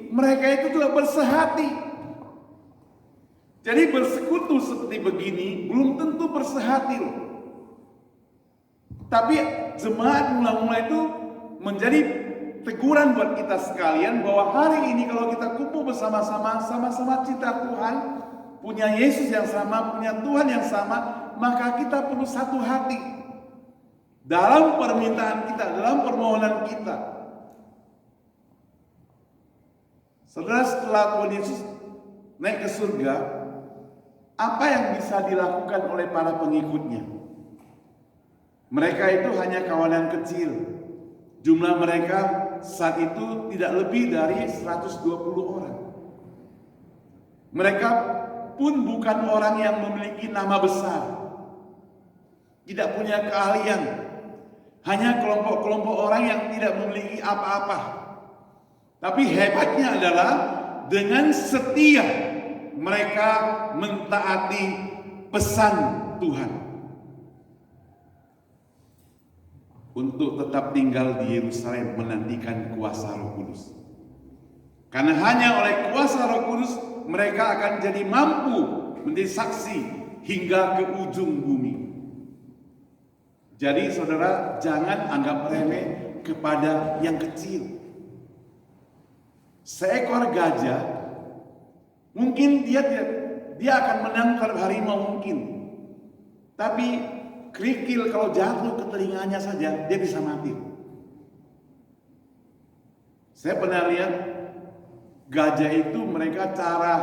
mereka itu juga bersehati. Jadi bersekutu seperti begini belum tentu bersehati loh. Tapi jemaat Mula-Mula itu menjadi teguran buat kita sekalian bahwa hari ini kalau kita kumpul bersama-sama, sama-sama cinta Tuhan, punya Yesus yang sama, punya Tuhan yang sama, maka kita perlu satu hati dalam permintaan kita, dalam permohonan kita. Saudara, setelah Tuhan Yesus naik ke surga, apa yang bisa dilakukan oleh para pengikutnya? Mereka itu hanya kawanan kecil. Jumlah mereka saat itu tidak lebih dari 120 orang. Mereka pun bukan orang yang memiliki nama besar, tidak punya keahlian, hanya kelompok-kelompok orang yang tidak memiliki apa-apa. Tapi hebatnya adalah dengan setia mereka mentaati pesan Tuhan untuk tetap tinggal di Yerusalem menantikan kuasa Roh Kudus. Karena hanya oleh kuasa Roh Kudus mereka akan jadi mampu menjadi saksi hingga ke ujung bumi. Jadi saudara, jangan anggap remeh kepada yang kecil. Seekor gajah mungkin dia akan menang terhadap harimau mungkin. Tapi kerikil kalau jatuh ke telinganya saja dia bisa mati. Saya pernah lihat gajah itu, mereka cara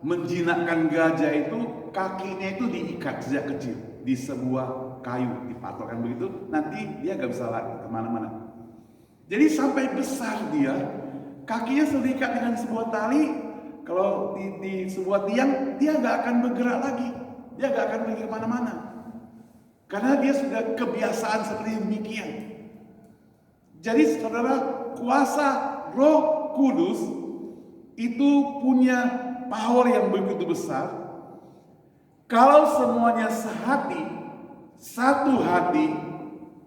menjinakkan gajah itu kakinya itu diikat sejak kecil di sebuah kayu, dipatokkan begitu, nanti dia gak bisa lari kemana-mana. Jadi sampai besar dia, kakinya sudah diikat dengan sebuah tali. Kalau di sebuah tiang, dia gak akan bergerak lagi, dia gak akan pergi kemana-mana, karena dia sudah kebiasaan seperti demikian. Jadi saudara, kuasa Roh Kudus itu punya power yang begitu besar. Kalau semuanya sehati, satu hati,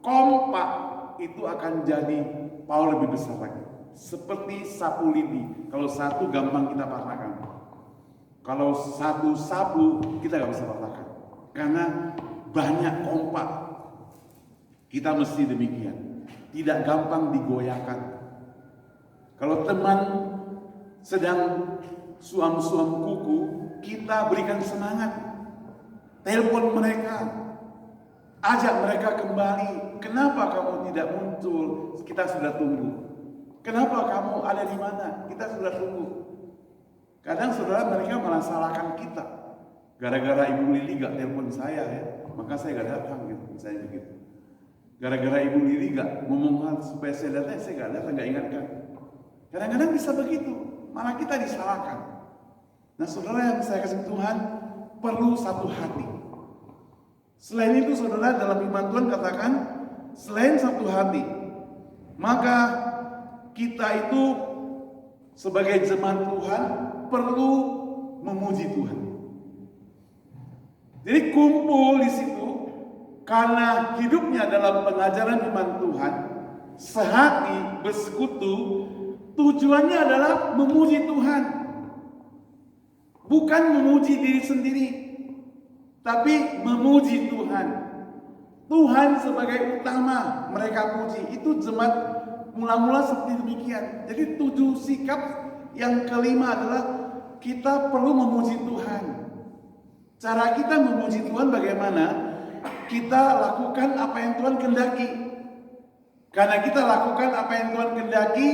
kompak, itu akan jadi power lebih besar lagi. Seperti sapu lidi, kalau satu gampang kita patahkan, kalau satu sapu kita gak bisa patahkan, karena banyak kompak. Kita mesti demikian, tidak gampang digoyahkan. Kalau teman sedang suam-suam kuku, kita berikan semangat, telepon mereka, ajak mereka kembali. Kenapa kamu tidak muncul? Kita sudah tunggu. Kenapa kamu ada di mana? Kita sudah tunggu. Kadang saudara, mereka malah salahkan kita. Gara-gara Ibu Lili gak telepon saya ya, maka saya gak datang gitu, misalnya begitu. Gara-gara Ibu Lili gak ngomong supaya saya datang, saya gak datang, gak ingatkan. Kadang-kadang bisa begitu, malah kita disalahkan. Nah saudara yang saya kasih Tuhan, perlu satu hati. Selain itu saudara, dalam firman Tuhan katakan, selain satu hati, maka kita itu sebagai jemaat Tuhan perlu memuji Tuhan. Jadi kumpul di situ karena hidupnya dalam pengajaran firman Tuhan, sehati bersekutu, tujuannya adalah memuji Tuhan. Bukan memuji diri sendiri, tapi memuji Tuhan. Tuhan sebagai utama mereka puji. Itu jemaat mula-mula seperti demikian. Jadi 7 sikap yang kelima adalah kita perlu memuji Tuhan. Cara kita memuji Tuhan bagaimana? Kita lakukan apa yang Tuhan kehendaki. Karena kita lakukan apa yang Tuhan kehendaki,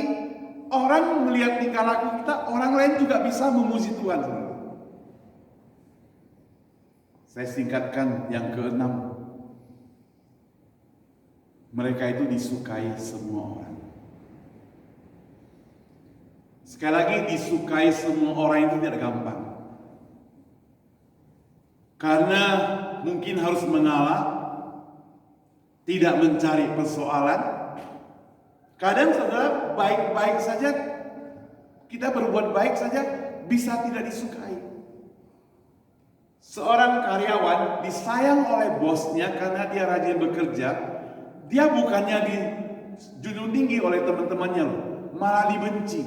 orang melihat tingkah laku kita, orang lain juga bisa memuji Tuhan. Saya singkatkan yang ke-6. Mereka itu disukai semua orang. Sekali lagi, disukai semua orang itu tidak gampang. Karena mungkin harus mengalah, tidak mencari persoalan. Kadang saudara baik-baik saja, kita berbuat baik saja bisa tidak disukai. Seorang karyawan disayang oleh bosnya karena dia rajin bekerja. Dia bukannya dijunjung tinggi oleh teman-temannya loh, malah dibenci.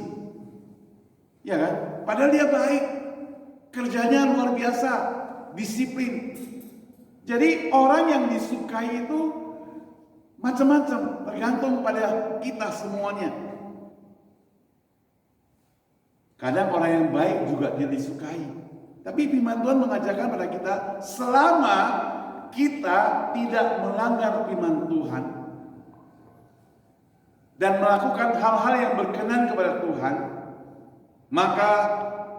Ya kan? Padahal dia baik, kerjanya luar biasa, disiplin. Jadi orang yang disukai itu macam-macam, tergantung pada kita semuanya. Kadang orang yang baik juga tidak disukai. Tapi firman Tuhan mengajarkan pada kita, selama kita tidak melanggar firman Tuhan dan melakukan hal-hal yang berkenan kepada Tuhan, maka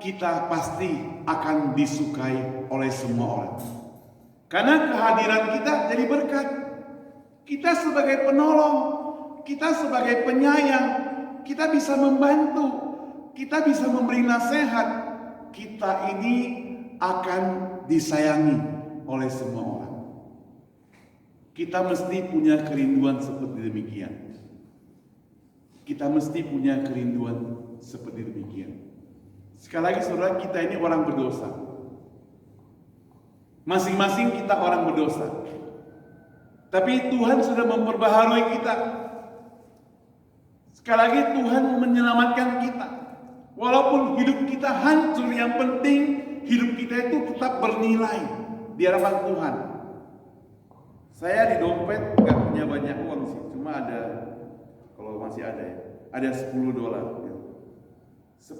kita pasti akan disukai oleh semua orang. Karena kehadiran kita jadi berkat. Kita sebagai penolong, kita sebagai penyayang, kita bisa membantu, kita bisa memberi nasihat. Kita ini akan disayangi oleh semua orang. Kita mesti punya kerinduan seperti demikian. Kita mesti punya kerinduan seperti demikian. Sekali lagi saudara, kita ini orang berdosa. Masing-masing kita orang berdosa. Tapi Tuhan sudah memperbaharui kita. Sekali lagi Tuhan menyelamatkan kita. Walaupun hidup kita hancur, yang penting hidup kita itu tetap bernilai di hadapan Tuhan. Saya di dompet nggak punya banyak uang sih, cuma ada, kalau masih ada ya, ada $10. $10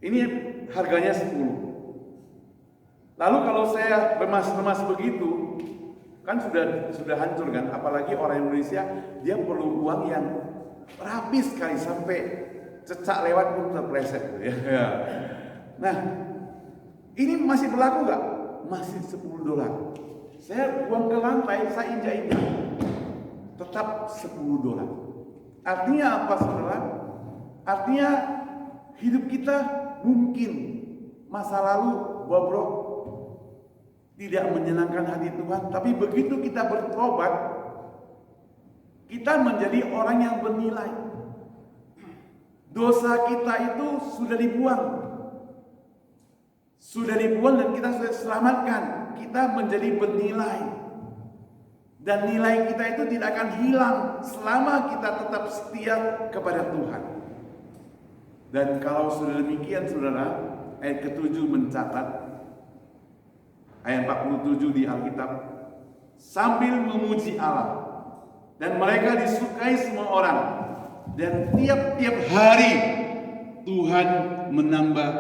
ini harganya 10. Lalu kalau saya remas-remas begitu, kan sudah hancur kan? Apalagi orang Indonesia, dia perlu uang yang rapi sekali sampai cecak lewat pun terpleset gitu ya. Nah, ini masih berlaku nggak? Masih $10. Saya buang ke lantai, saya injak-injak, tetap $10. Artinya apa saudara? Artinya hidup kita mungkin masa lalu bobrok, tidak menyenangkan hati Tuhan, tapi begitu kita bertobat, kita menjadi orang yang bernilai. Dosa kita itu sudah dibuang. Sudah dibuang dan kita sudah selamatkan. Kita menjadi bernilai. Dan nilai kita itu tidak akan hilang selama kita tetap setia kepada Tuhan. Dan kalau sudah demikian saudara, ayat ke-7 mencatat, ayat 47 di Alkitab, sambil memuji Allah. Dan mereka disukai semua orang. Dan tiap-tiap hari Tuhan menambah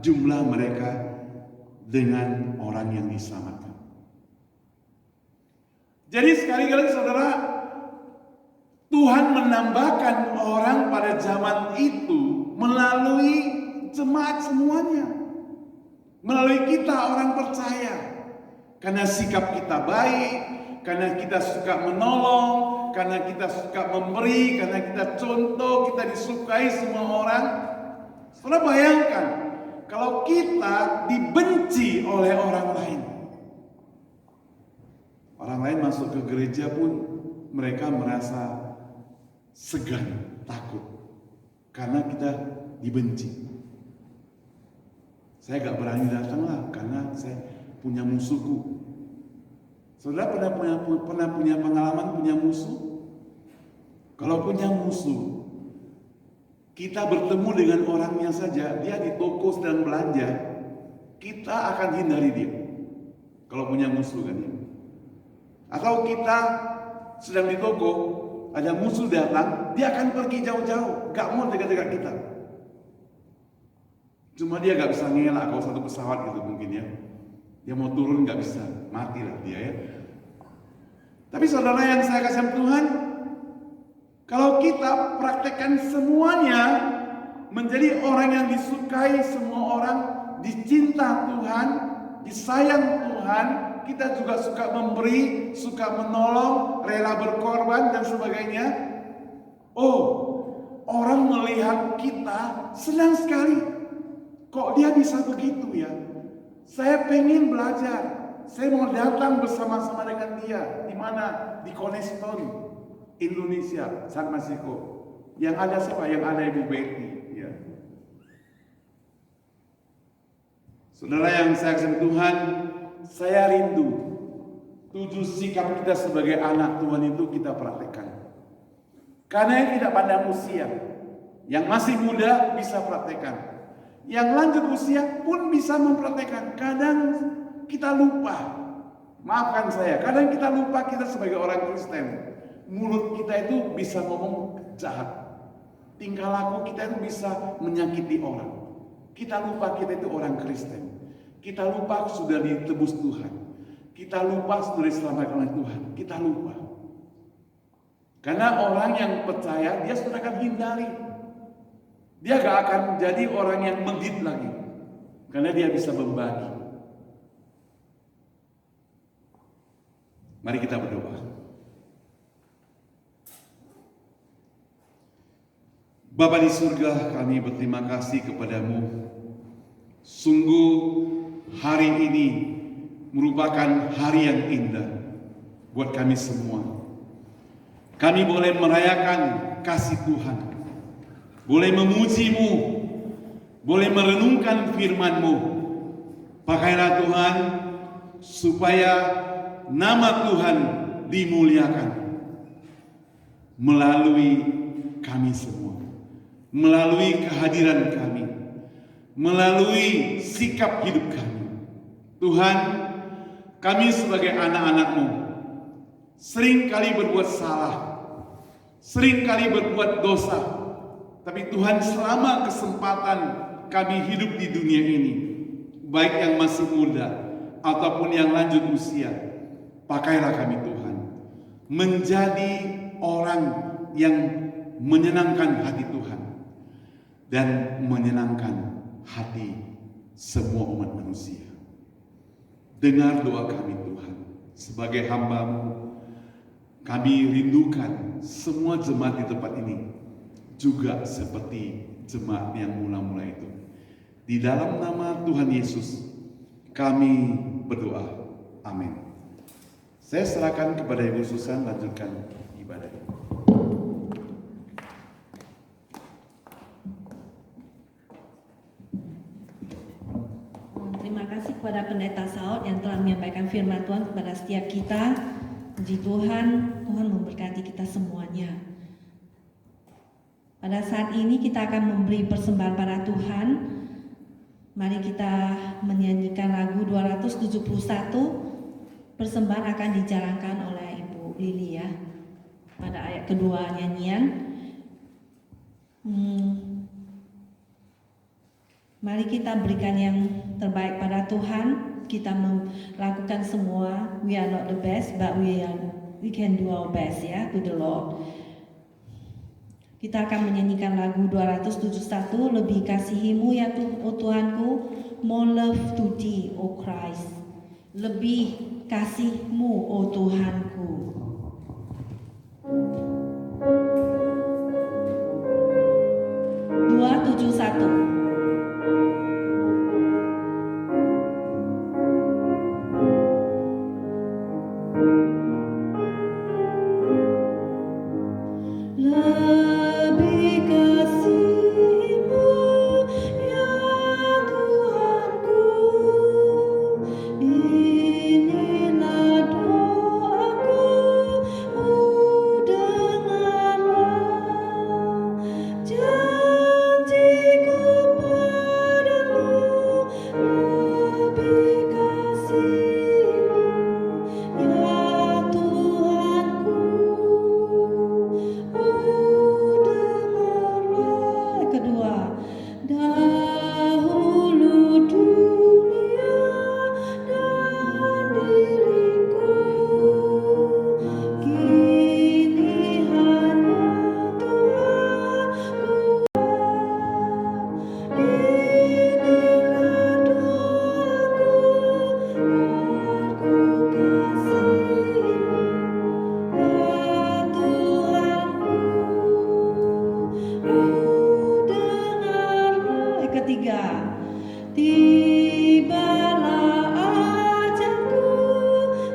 jumlah mereka dengan orang yang diselamatkan. Jadi sekali-kali saudara, Tuhan menambahkan orang pada zaman itu melalui jemaat semuanya. Melalui kita orang percaya. Karena sikap kita baik, karena kita suka menolong, karena kita suka memberi, karena kita contoh, kita disukai semua orang. Saudara bayangkan, kalau kita dibenci oleh orang lain. Orang lain masuk ke gereja pun mereka merasa segan. takut karena kita dibenci. Saya gak berani datang lah karena saya punya musuhku. Saudara pernah punya pengalaman punya musuh? Kalau punya musuh, kita bertemu dengan orangnya saja, dia di toko sedang belanja, kita akan hindari dia. Kalau punya musuh kan ya. Atau kita sedang di toko, ada musuh datang, dia akan pergi jauh-jauh, gak mau dekat-dekat kita. Cuma dia gak bisa ngelak kalau satu pesawat gitu mungkin ya. Dia mau turun gak bisa, matilah dia ya. Tapi saudara yang saya kasih Tuhan, kalau kita praktekkan semuanya menjadi orang yang disukai semua orang, dicinta Tuhan, disayang Tuhan, kita juga suka memberi, suka menolong, rela berkorban dan sebagainya. Oh, orang melihat kita senang sekali. Kok dia bisa begitu ya? Saya pengen belajar. Saya mau datang bersama-sama dengan dia. Di mana? Di Cornerstone, Indonesia, San Francisco. Yang ada siapa? Yang ada Ibu Betty. Ya. Saudara yang saya kasih Tuhan, saya rindu 7 sikap kita sebagai anak Tuhan itu kita praktekkan. Karena yang tidak pandang usia, yang masih muda bisa praktekkan. Yang lanjut usia pun bisa mempraktekkan. Kadang kita lupa. Maafkan saya, kadang kita lupa kita sebagai orang Kristen. Mulut kita itu bisa ngomong jahat. Tingkah laku kita itu bisa menyakiti orang. Kita lupa kita itu orang Kristen. Kita lupa sudah ditebus Tuhan. Kita lupa sudah diselamatkan oleh Tuhan. Kita lupa. Karena orang yang percaya, dia sudah akan hindari. Dia gak akan jadi orang yang medit lagi. Karena dia bisa membagi. Mari kita berdoa. Bapa di surga, kami berterima kasih kepadamu. Sungguh hari ini merupakan hari yang indah buat kami semua. Kami boleh merayakan kasih Tuhan, boleh memuji-Mu, boleh merenungkan firman-Mu. Pakailah Tuhan supaya nama Tuhan dimuliakan melalui kami semua, melalui kehadiran kami, melalui sikap hidup kami. Tuhan, kami sebagai anak-anak-Mu sering kali berbuat salah, sering kali berbuat dosa. Tapi Tuhan, selama kesempatan kami hidup di dunia ini, baik yang masih muda ataupun yang lanjut usia, pakailah kami Tuhan menjadi orang yang menyenangkan hati Tuhan dan menyenangkan hati semua umat manusia. Dengar doa kami Tuhan. Sebagai hamba-Mu, kami rindukan semua jemaat di tempat ini juga seperti jemaat yang mula-mula itu. Di dalam nama Tuhan Yesus kami berdoa. Amin. Saya serahkan kepada Ibu Susan lanjutkan ibadah ini. Terima kasih kepada Pendeta Saud yang telah menyampaikan firman Tuhan kepada setiap kita. Puji Tuhan, Tuhan memberkati kita semuanya. Pada saat ini kita akan memberi persembahan pada Tuhan. Mari kita menyanyikan lagu 271. Persembahan akan dijalankan oleh Ibu Lili ya. Pada ayat kedua nyanyian. Mari kita berikan yang terbaik pada Tuhan. Kita melakukan semua. We are not the best, but we can do our best ya to the Lord. Kita akan menyanyikan lagu 271. Lebih kasihimu ya Tuhanku, more love to thee, O Christ. Lebih kasihmu, O Tuhanku. (271) Lebih Tibalah ajalku,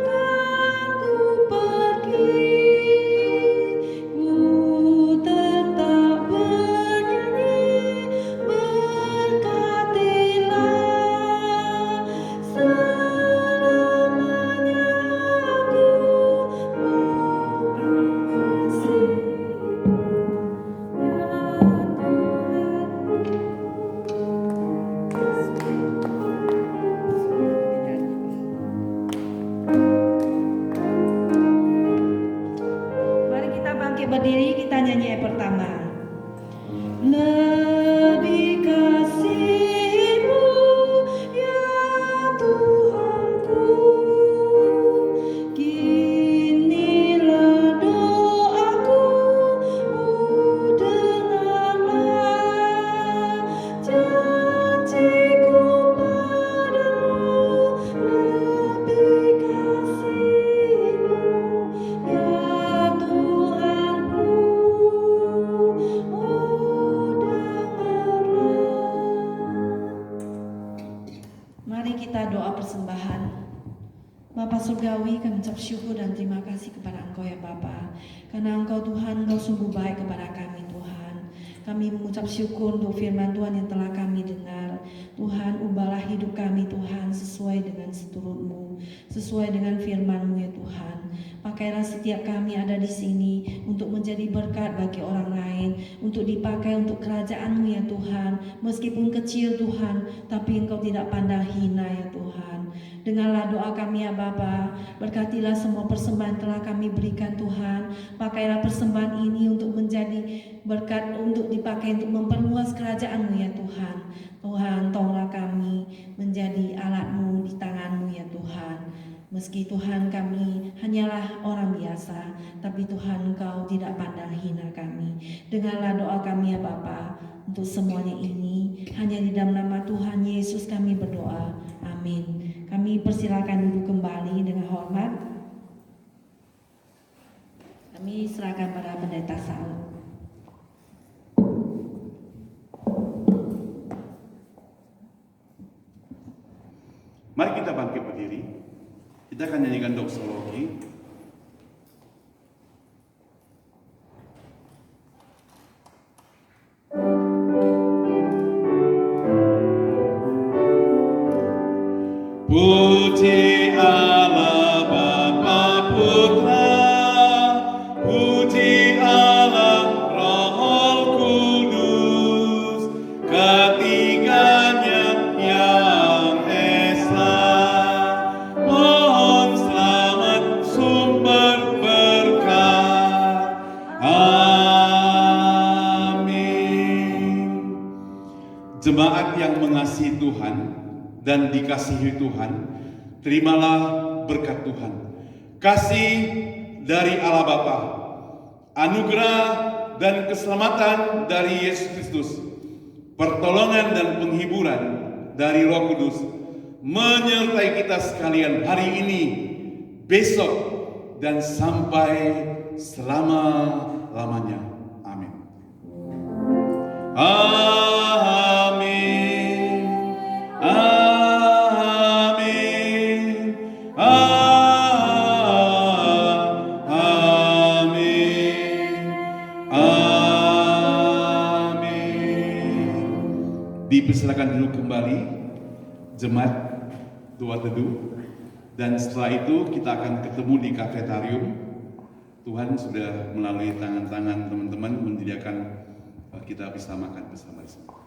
kan ku pergi. Ku tetap bernyanyi, berkatilah selamanya aku mengasihimu, ya Tuhan. Mari kita bangkit berdiri, kita nyanyi ayat pertama. Lebih kasih-Mu, ya Tuhanku, kinilah doaku, dengarlah janjiku padamu. Lebih kasih-Mu, ya Tuhanku, mari kita doa persembahan. Bapa Surgawi, kami ucap syukur dan terima kasih kepada Engkau ya Bapa. Karena Engkau Tuhan, Engkau sungguh baik kepada kami Tuhan. Kami mengucap syukur untuk firman Tuhan yang telah kami dengar. Tuhan, ubahlah hidup kami Tuhan sesuai dengan seturut-Mu, sesuai dengan firman-Mu ya Tuhan. Pakailah setiap kami ada di sini untuk menjadi berkat bagi orang lain, untuk dipakai untuk kerajaan-Mu ya Tuhan. Meskipun kecil Tuhan, tapi Engkau tidak pandang hina ya Tuhan. Dengarlah doa kami ya Bapa, berkatilah semua persembahan telah kami berikan Tuhan. Pakailah persembahan ini untuk menjadi berkat, untuk dipakai untuk memperluas kerajaan-Mu ya Tuhan. Tuhan, tolonglah kami menjadi alat-Mu di tangan-Mu ya Tuhan. Meski Tuhan kami hanyalah orang biasa, tapi Tuhan Engkau tidak pandang hina kami. Dengarlah doa kami ya Bapa, untuk semuanya ini hanya di dalam nama Tuhan Yesus kami berdoa. Amin. Kami persilakan duduk kembali dengan hormat. Kami serahkan pada Pendeta Saul. Mari kita bangkit berdiri. Kita akan nyanyikan doksologi. Puji Allah Bapa Putra, puji Allah Roh Kudus, ketiganya yang esa. Mohon selamat sumber berkat. Amin. Jemaat yang mengasihi Tuhan dan dikasihi Tuhan, terimalah berkat Tuhan. Kasih dari Allah Bapa, anugerah dan keselamatan dari Yesus Kristus, pertolongan dan penghiburan dari Roh Kudus menyertai kita sekalian hari ini, besok, dan sampai selama-lamanya. Amin. Amin. Amin. Amin. Amin. Dipersilakan duduk kembali, jemaat doa teduh, dan setelah itu kita akan ketemu di kafetarium. Tuhan sudah melalui tangan-tangan teman-teman menyediakan kita bisa makan bersama-sama.